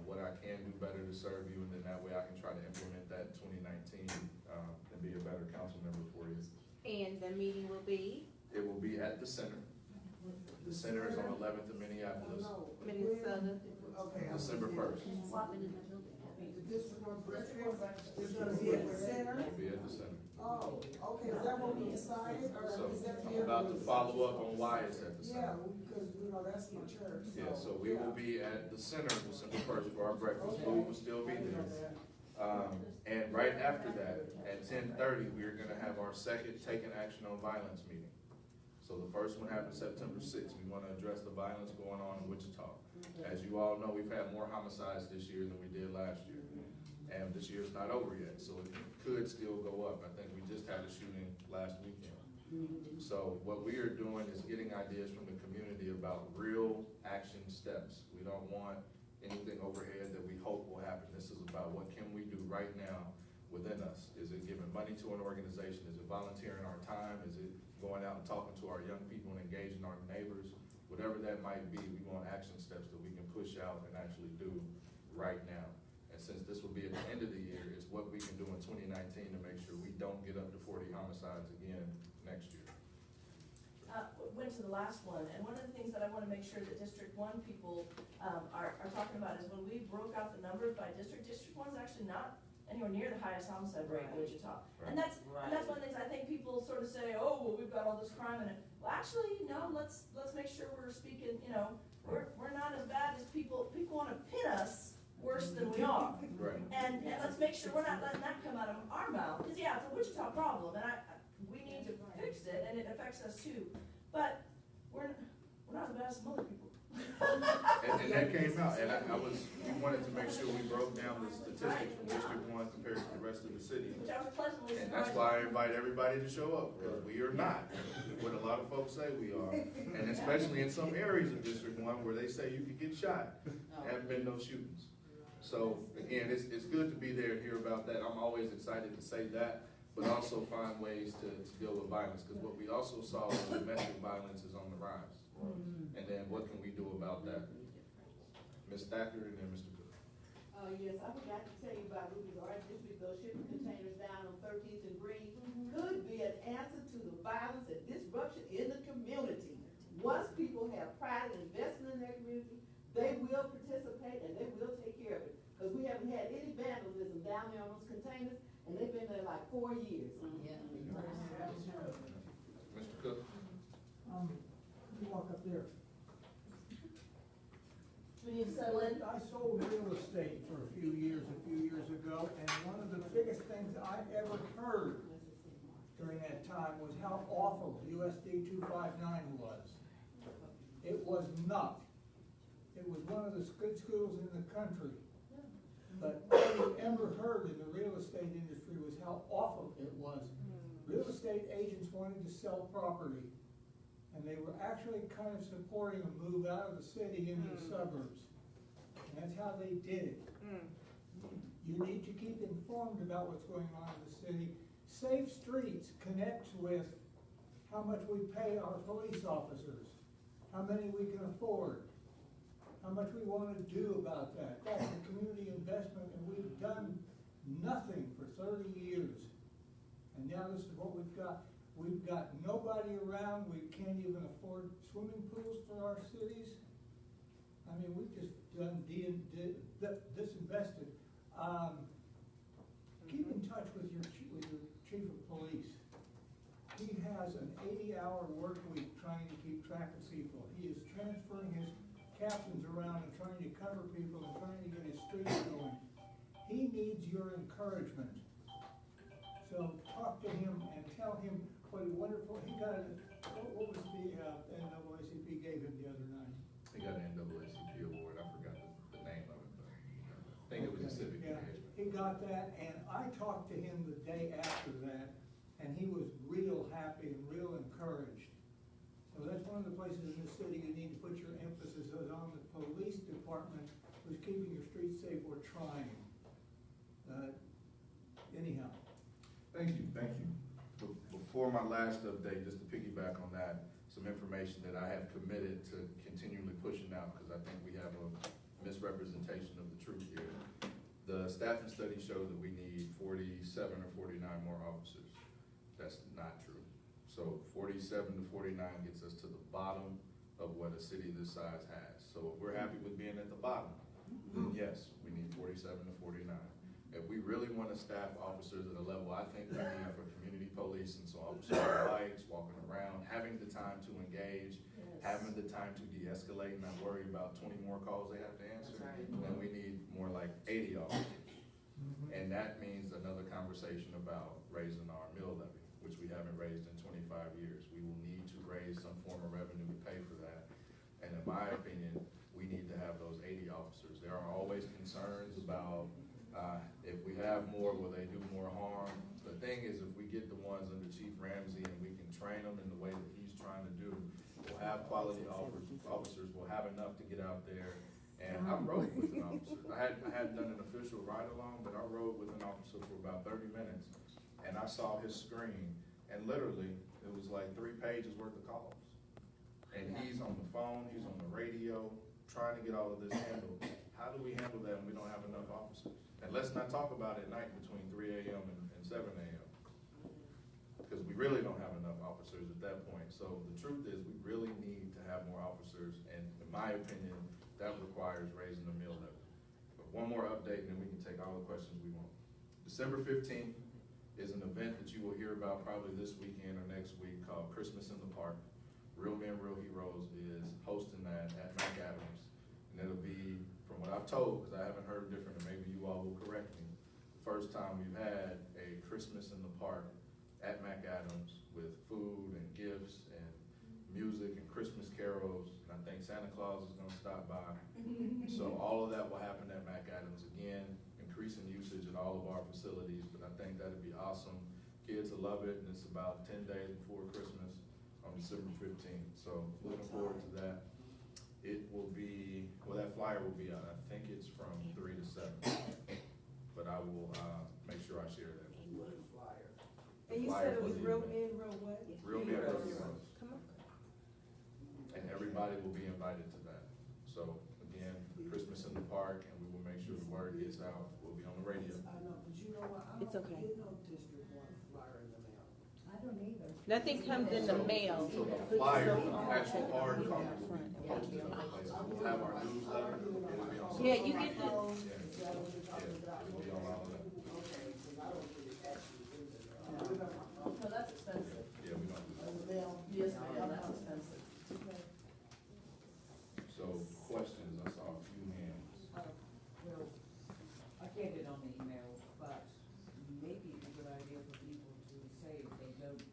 what I can do better to serve you, and then that way I can try to implement that in 2019, and be a better council member for you. And the meeting will be? It will be at the center. The center is on 11th in Minneapolis, Minnesota. Okay. December 1st. The District 1 breakfast is gonna be at the center? It'll be at the center. Oh, okay, is that what we decided, or So is that? I'm about to follow up on why it's at the Yeah, center. because, that's my church, so. Yeah, so we will be at the center December 1st for our breakfast. Food will still be there. And right after that, at 10:30, we're gonna have our second Taking Action on Violence meeting. So the first one happened September 6th. We wanna address the violence going on in Wichita. As you all know, we've had more homicides this year than we did last year. And this year's not over yet, so it could still go up. I think we just had a shooting last weekend. So what we are doing is getting ideas from the community about real action steps. We don't want anything overhead that we hope will happen. This is about what can we do right now within us. Is it giving money to an organization? Is it volunteering our time? Is it going out and talking to our young people and engaging our neighbors? Whatever that might be, we want action steps that we can push out and actually do right now. And since this will be at the end of the year, it's what we can do in 2019 to make sure we don't get up to 40 homicides again next year. Went to the last one, and one of the things that I wanna make sure that District 1 people, are talking about is when we broke out the numbers by district, District 1's actually not anywhere near the highest homicide rate in Wichita. And that's one of the things I think people sort of say, oh, well, we've got all this crime in it. Well, actually, no, let's make sure we're speaking, we're not as bad as people wanna pit us worse than we are. Right. And let's make sure we're not letting that come out of our mouth, because yeah, it's a Wichita problem, and we need to fix it, and it affects us too. But we're not as bad as some other people. And that came out, and we wanted to make sure we broke down the statistics from District 1 compared to the rest of the city. Which I was pleasantly surprised. And that's why I invite everybody to show up, because we are not what a lot of folks say we are. And especially in some areas of District 1 where they say you could get shot, there haven't been no shootings. So again, it's good to be there and hear about that. I'm always excited to say that, but also find ways to deal with violence, because what we also saw was domestic violence is on the rise. And then what can we do about that? Ms. Thacker and then Mr. Cook. Yes, I forgot to tell you about Ruby's Art District, those shipping containers down on 13th and Green could be an answer to the violence and disruption in the community. Once people have pride and investment in their community, they will participate and they will take care of it. Because we haven't had any vandalism down there on those containers, and they've been there like 4 years. Mr. Cook? You walk up there. We need to settle in. I sold real estate for a few years ago, and one of the biggest things I ever heard during that time was how awful USD 259 was. It was not. It was one of the good schools in the country. But all you ever heard in the real estate industry was how awful it was. Real estate agents wanted to sell property, and they were actually kind of supporting a move out of the city into the suburbs. And that's how they did it. You need to keep informed about what's going on in the city. Safe Streets connects with how much we pay our police officers, how many we can afford, how much we want to do about that. That's a community investment, and we've done nothing for 30 years. And now this is what we've got. We've got nobody around, we can't even afford swimming pools for our cities. I mean, we've just done disinvested. Keep in touch with your chief of police. He has an 80-hour work week trying to keep track of people. He is transferring his captains around and trying to cover people and trying to get his streets going. He needs your encouragement. So talk to him and tell him what a wonderful, he got what was the NAACP gave him the other night? He got an NAACP award, I forgot the name of it, but I think it was a civic Yeah, engagement. he got that, and I talked to him the day after that, and he was real happy and real encouraged. So that's one of the places in the city you need to put your emphasis is on the police department who's keeping your streets safe or trying. Anyhow. Thank you, thank you. Before my last update, just to piggyback on that, some information that I have committed to continually pushing out, because I think we have a misrepresentation of the truth here. The staffing study showed that we need 47 or 49 more officers. That's not true. So 47 to 49 gets us to the bottom of what a city this size has. So if we're happy with being at the bottom, then yes, we need 47 to 49. If we really want to staff officers at a level I think we need for community policing, so officers on bikes, walking around, having the time to engage, having the time to de-escalate, not worry about 20 more calls they have to answer, then we need more like 80 officers. And that means another conversation about raising our mill levy, which we haven't raised in 25 years. We will need to raise some form of revenue to pay for that. And in my opinion, we need to have those 80 officers. There are always concerns about if we have more, will they do more harm? The thing is, if we get the ones under Chief Ramsey and we can train them in the way that he's trying to do, we'll have quality officers, we'll have enough to get out there. And I rode with an officer. I hadn't done an official ride along, but I rode with an officer for about 30 minutes. And I saw his screen, and literally, it was like 3 pages worth of calls. And he's on the phone, he's on the radio, trying to get all of this handled. How do we handle that when we don't have enough officers? And let's not talk about it at night between 3 a.m. and 7 a.m. Because we really don't have enough officers at that point. So the truth is, we really need to have more officers, and in my opinion, that requires raising the mill levy. But one more update, and then we can take all the questions we want. December 15th is an event that you will hear about probably this weekend or next week called Christmas in the Park. Real Men, Real Heroes is hosting that at McAdams. And it'll be, from what I've told, because I haven't heard different, and maybe you all will correct me, the first time we've had a Christmas in the Park at McAdams with food and gifts and music and Christmas carols. And I think Santa Claus is gonna stop by. So all of that will happen at McAdams. Again, increasing usage at all of our facilities, but I think that'd be awesome. Kids will love it, and it's about 10 days before Christmas on December 15th. So looking forward to that. It will be, well, that flyer will be out. I think it's from 3 to 7. But I will make sure I share that. And you said it was Real Men, Real what? Real Men, Real Heroes. And everybody will be invited to that. So again, Christmas in the Park, and we will make sure the word gets out. We'll be on the radio. I know, but you know what? I It's don't okay. get no District 1 flyer in the mail. I don't either. Nothing comes in the mail. So the flyer, the actual hard copy will be posted in other places. We'll have our newsletter. It'll be on social Yeah, you media. get the, Is that what you're talking about? It'll be on all of that. Okay, because I don't get it actually in the mail. No, that's expensive. Yeah, we don't do that. In the mail? Yes, ma'am, that's expensive. So questions, I saw a few hands. Well, I can't get on the email, but maybe it's a good idea for people to say if they don't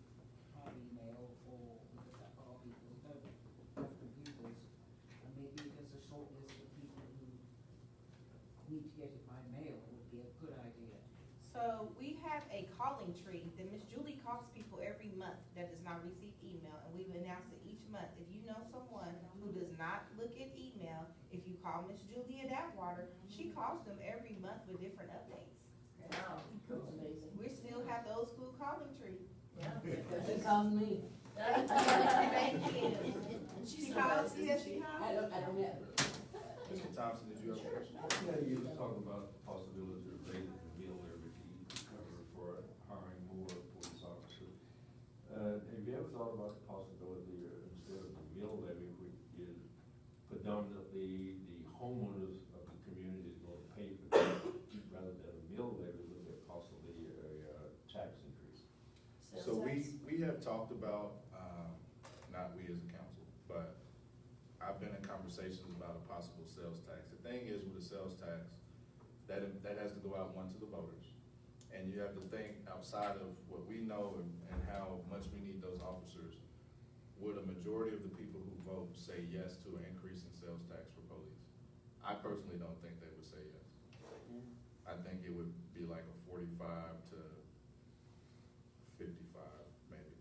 have email or because all people don't have computers, and maybe there's a short list of people who need to get it by mail would be a good idea. so we have a calling tree that Miss Julie calls people every month that does not receive email, and we've announced it each month. If you know someone who does not look at email, if you call Miss Julie at Atwater, she calls them every month with different updates. Wow, that's amazing. We still have the old school calling tree. Yeah. She calls me. Thank you. She calls, yes, she calls. I don't have it. Mr. Thompson, did you have a question? Yeah, you were talking about the possibility of raising the mill levy to cover for hiring more police officers. Have you ever thought about the possibility of, instead of the mill levy, which is predominantly the homeowners of the community is going to pay for that, rather than a mill levy, look at possibly a tax increase? So we have talked about, not we as a council, but I've been in conversations about a possible sales tax. The thing is with a sales tax, that has to go out one to the voters. And you have to think outside of what we know and how much we need those officers. Would a majority of the people who vote say yes to an increase in sales tax for police? I personally don't think they would say yes. I think it would be like a 45 to 55, maybe.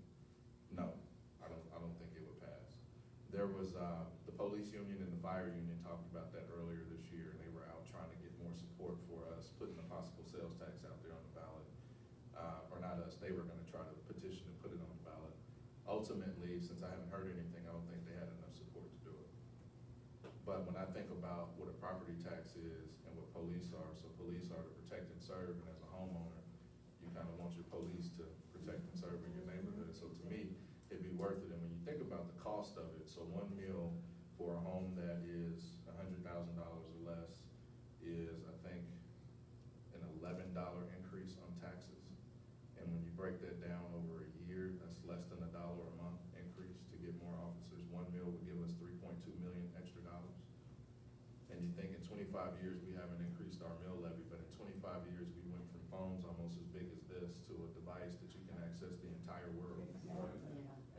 No, I don't think it would pass. There was, the police union and the fire union talked about that earlier this year, and they were out trying to get more support for us, putting a possible sales tax out there on the ballot. Or not us, they were gonna try to petition and put it on the ballot. Ultimately, since I haven't heard anything, I don't think they had enough support to do it. But when I think about what a property tax is and what police are, so police are to protect and serve, and as a homeowner, you kinda want your police to protect and serve in your neighborhood. So to me, it'd be worth it. And when you think about the cost of it, so one meal for a home that is $100,000 or less is, I think, an $11 increase on taxes. And when you break that down over a year, that's less than $1 a month increase to get more officers. One meal would give us 3.2 million extra dollars. And you think in 25 years, we haven't increased our mill levy, but in 25 years, we went from phones almost as big as this to a device that you can access the entire world.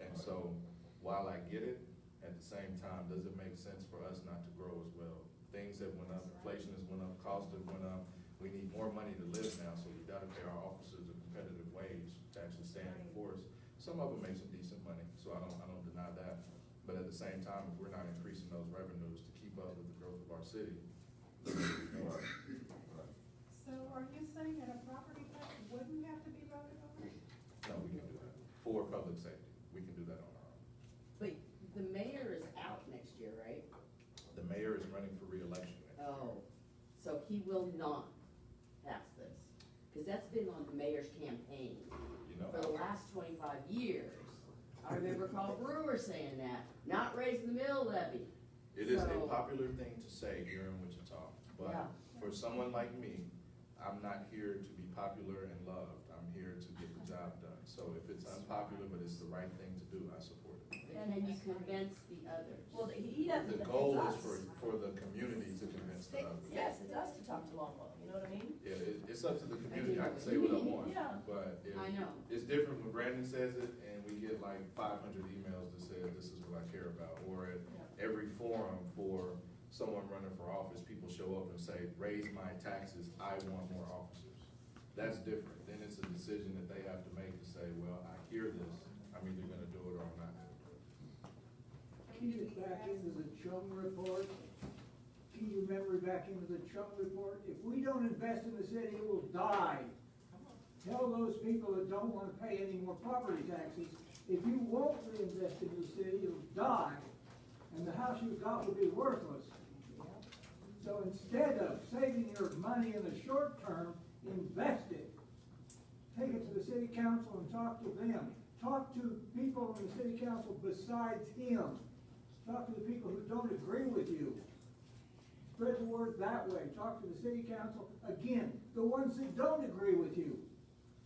And so, while I get it, at the same time, does it make sense for us not to grow as well? Things have went up, inflation has went up, costs have went up. We need more money to live now, so we gotta pay our officers a competitive wage to actually stand in force. Some of them make some decent money, so I don't deny that. But at the same time, if we're not increasing those revenues to keep up with the growth of our city. So are you saying that a property tax wouldn't have to be voted on? No, we can do that. For public safety, we can do that on our own. But the mayor is out next year, right? The mayor is running for reelection next year. Oh, so he will not pass this, because that's been on the mayor's campaign You know, for the last 25 years. I remember Carl Brewer saying that, not raising the mill levy. it is a So- popular thing to say here in Wichita, but Yeah. for someone like me, I'm not here to be popular and loved. I'm here to get the job done. So if it's unpopular, but it's the right thing to do, I support it. And then you convince the others. Well, he doesn't. The goal is it's us. for the community to convince the others. Yes, it's us to talk to Longwell, you know what I mean? Yeah, it's up to the community. I can say what I want, Yeah. but I know. it's different when Brandon says it and we get like 500 emails that say this is what I care about. Or at every forum for someone running for office, people show up and say, raise my taxes, I want more officers. That's different. Then it's a decision that they have to make to say, well, I hear this, I'm either gonna do it or I'm not gonna do it. Key it back into the Chung report. Key your memory back into the Chung report. If we don't invest in the city, it will die. Tell those people that don't wanna pay any more property taxes, if you won't reinvest in the city, it'll die. And the house you got will be worthless. So instead of saving your money in the short term, invest it. Take it to the city council and talk to them. Talk to people in the city council besides him. Talk to the people who don't agree with you. Spread the word that way. Talk to the city council, again, the ones that don't agree with you.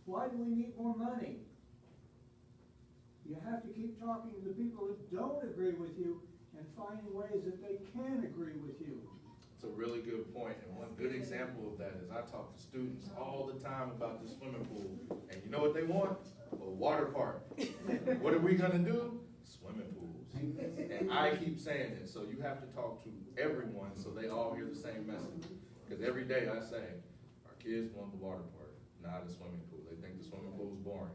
Why do we need more money? You have to keep talking to the people that don't agree with you and finding ways that they can agree with you. It's a really good point, and one good example of that is I talk to students all the time about the swimming pool, and you know what they want? A water park. What are we gonna do? Swimming pools. And I keep saying it, so you have to talk to everyone so they all hear the same message. Because every day I say, our kids want the water park, not a swimming pool. They think the swimming pool's boring.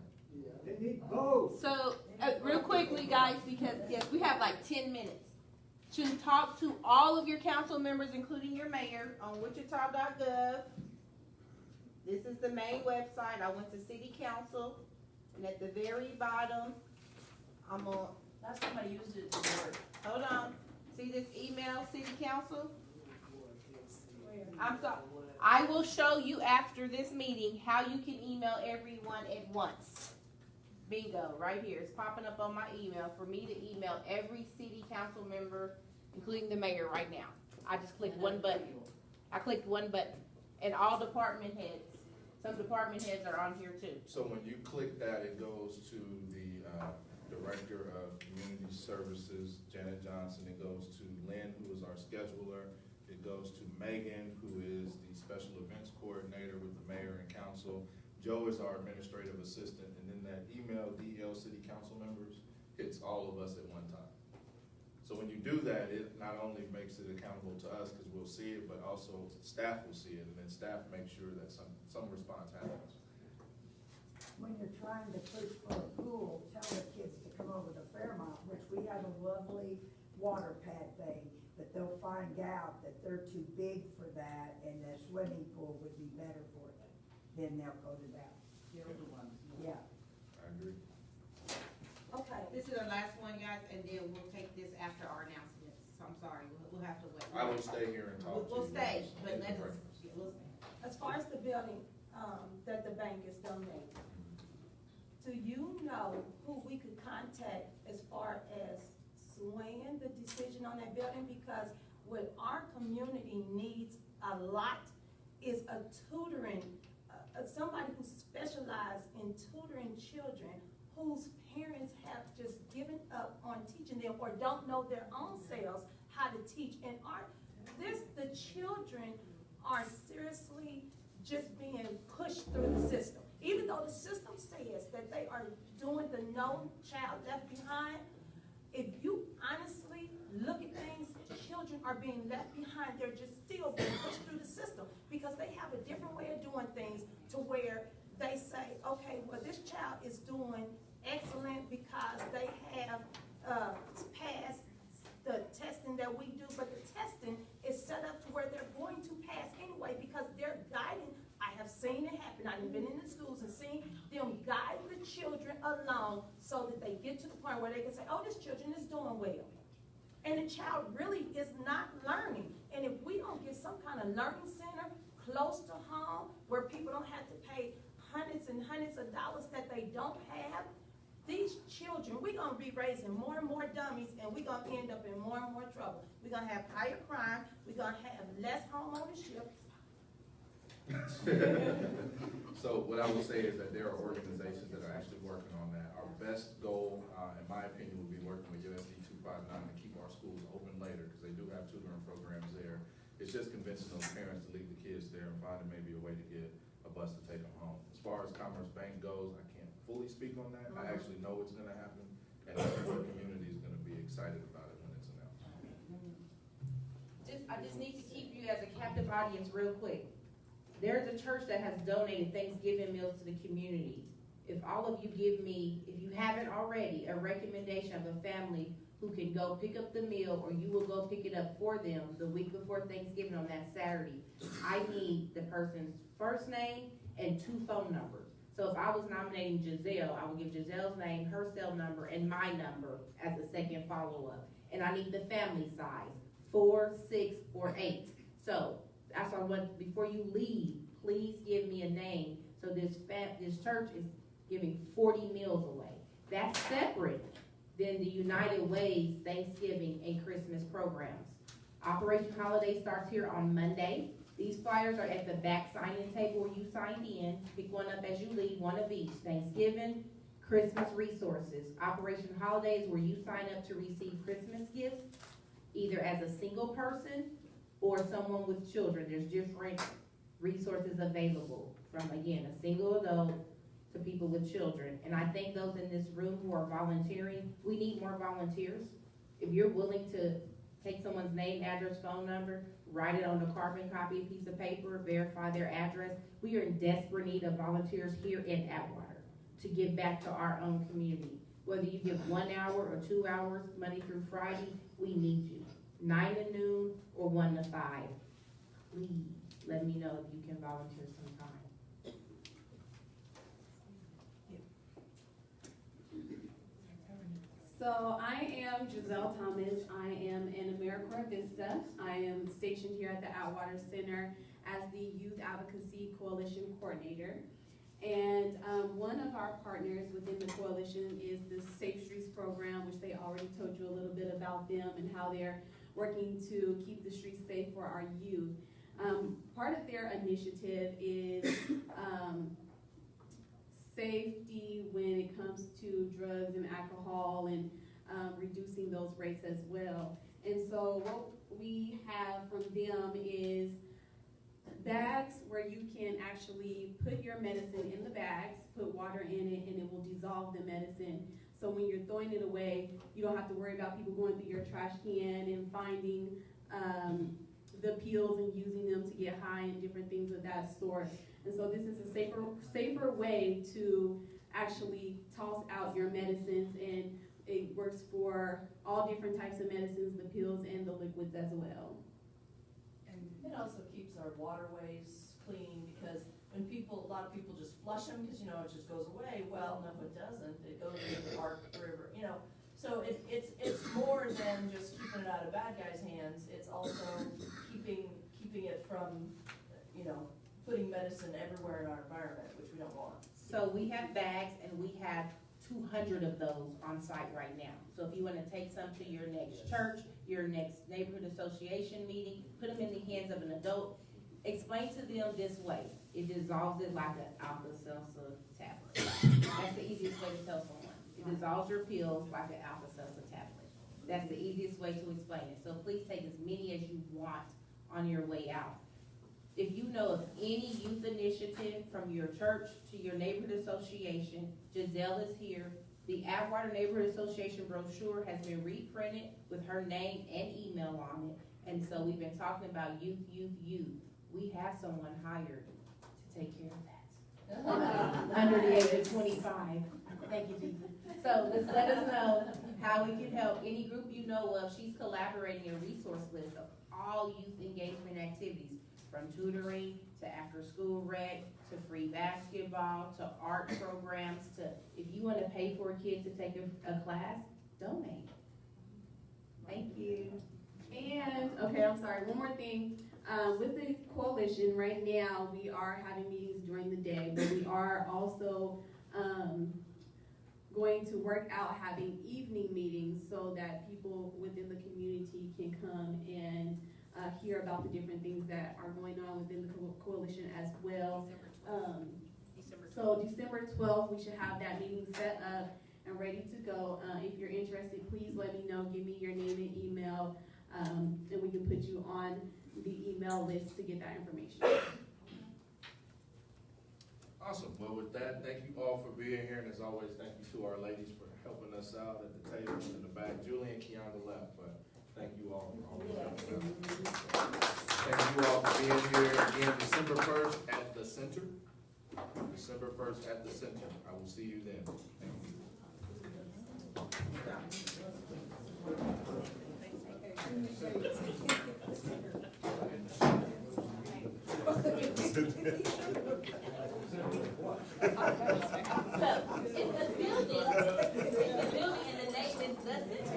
They need both. So, real quickly, guys, because yes, we have like 10 minutes. to talk to all of your council members, including your mayor, on wichita.gov. This is the main website. I went to city council, and at the very bottom, I'm on, Last time I used it, it worked. hold on, see this email, city council? I'm sorry, I will show you after this meeting how you can email everyone at once. Bingo, right here, it's popping up on my email for me to email every city council member, including the mayor right now. I just clicked one button. I clicked one button, and all department heads, some department heads are on here too. So when you click that, it goes to the Director of Community Services, Janet Johnson. It goes to Lynn, who is our scheduler. It goes to Megan, who is the Special Events Coordinator with the Mayor and Council. Joe is our Administrative Assistant, and then that email, DL City Council members, hits all of us at one time. So when you do that, it not only makes it accountable to us, because we'll see it, but also staff will see it, and then staff makes sure that some response happens. When you're trying to push for a pool, tell the kids to come over to Fairmont, which we have a lovely water pad thing, but they'll find out that they're too big for that, and the swimming pool would be better for them. Then they'll go to that. The older ones. Yeah. I agree. Okay, this is our last one, guys, and then we'll take this after our announcements. So I'm sorry, we'll have to wait. I will stay here and talk to you. We'll stay, but let us, we'll stay. As far as the building, that the bank is donating, do you know who we could contact as far as swaying the decision on that building? Because what our community needs a lot is a tutoring, somebody who specializes in tutoring children whose parents have just given up on teaching them or don't know their own selves how to teach. And the children are seriously just being pushed through the system. Even though the system says that they are doing the No Child Left Behind, if you honestly look at things, children are being left behind. They're just still being pushed through the system because they have a different way of doing things to where they say, okay, well, this child is doing excellent because they have passed the testing that we do, but the testing is set up to where they're going to pass anyway because they're guiding. I have seen it happen. I've been in the schools and seen them guide the children along so that they get to the point where they can say, oh, this children is doing well. And the child really is not learning. And if we don't get some kind of learning center close to home where people don't have to pay hundreds and hundreds of dollars that they don't have, these children, we're going to be raising more and more dummies, and we're going to end up in more and more trouble. We're going to have higher crime. We're going to have less home ownership. So what I will say is that there are organizations that are actually working on that. Our best goal, in my opinion, would be working with USD 259 to keep our schools open later, because they do have tutoring programs there. It's just convincing those parents to leave the kids there and finding maybe a way to get a bus to take them home. As far as Commerce Bank goes, I can't fully speak on that. I actually know it's gonna happen, and I think the community is gonna be excited about it when it's announced. I just need to keep you as a captive audience real quick. There's a church that has donated Thanksgiving meals to the community. If all of you give me, if you haven't already, a recommendation of a family who can go pick up the meal, or you will go pick it up for them the week before Thanksgiving on that Saturday, I need the person's first name and 2 phone numbers. So if I was nominating Giselle, I would give Giselle's name, her cell number, and my number as a second follow-up. And I need the family size, 4, 6, or 8. So that's what I want, before you leave, please give me a name. So this church is giving 40 meals away. That's separate than the United Way's Thanksgiving and Christmas programs. Operation Holiday starts here on Monday. These flyers are at the back sign-in table where you signed in. Pick one up as you leave, one of each. Thanksgiving, Christmas resources. Operation Holidays where you sign up to receive Christmas gifts, either as a single person or someone with children. There's different resources available from, again, a single adult to people with children. And I think those in this room who are volunteering, we need more volunteers. If you're willing to take someone's name, address, phone number, write it on a carbon copy, piece of paper, verify their address. We are in desperate need of volunteers here in Atwater to give back to our own community. Whether you give 1 hour or 2 hours, Monday through Friday, we need you. 9 to noon or 1 to 5. Please, let me know if you can volunteer sometime. So I am Giselle Thomas. I am in AmeriCorps Vista. I am stationed here at the Atwater Center as the Youth Advocacy Coalition Coordinator. And one of our partners within the coalition is the Safe Streets program, which they already told you a little bit about them and how they're working to keep the streets safe for our youth. Part of their initiative is safety when it comes to drugs and alcohol and reducing those rates as well. And so what we have from them is bags where you can actually put your medicine in the bags, put water in it, and it will dissolve the medicine. So when you're throwing it away, you don't have to worry about people going through your trash can and finding the pills and using them to get high and different things of that sort. And so this is a safer way to actually toss out your medicines, and it works for all different types of medicines, the pills and the liquids as well. And it also keeps our waterways clean, because when a lot of people just flush them, because, it just goes away. Well, no, it doesn't. It goes into the Park River, So it's more than just keeping it out of bad guys' hands. It's also keeping it from, putting medicine everywhere in our environment, which we don't want. So we have bags, and we have 200 of those on site right now. So if you want to take some to your next church, your next neighborhood association meeting, put them in the hands of an adult, explain to them this way. It dissolves it like an Alka-Seltzer tablet. That's the easiest way to tell someone. It dissolves your pills like an Alka-Seltzer tablet. That's the easiest way to explain it. So please take as many as you want on your way out. If you know of any youth initiative from your church to your neighborhood association, Giselle is here. The Atwater Neighborhood Association brochure has been reprinted with her name and email on it. And so we've been talking about youth. We have someone hired to take care of that. Under the age of 25. Thank you, Jesus. So just let us know how we can help. Any group you know of, she's collaborating a resource list of all youth engagement activities, from tutoring to after-school rec, to free basketball, to art programs, to if you want to pay for a kid to take a class, donate. Thank you. And, okay, I'm sorry, one more thing. With the coalition, right now, we are having meetings during the day, but we are also going to work out having evening meetings so that people within the community can come and hear about the different things that are going on within the coalition as well. So December 12th, we should have that meeting set up and ready to go. If you're interested, please let me know. Give me your name and email, and we can put you on the email list to get that information. Awesome. Well, with that, thank you all for being here, and as always, thank you to our ladies for helping us out at the table in the back. Julie and Keonda left, but thank you all for always helping out. Thank you all for being here again, December 1st at the center. December 1st at the center. I will see you then. Thank you. So, it's a building, and the name is the center.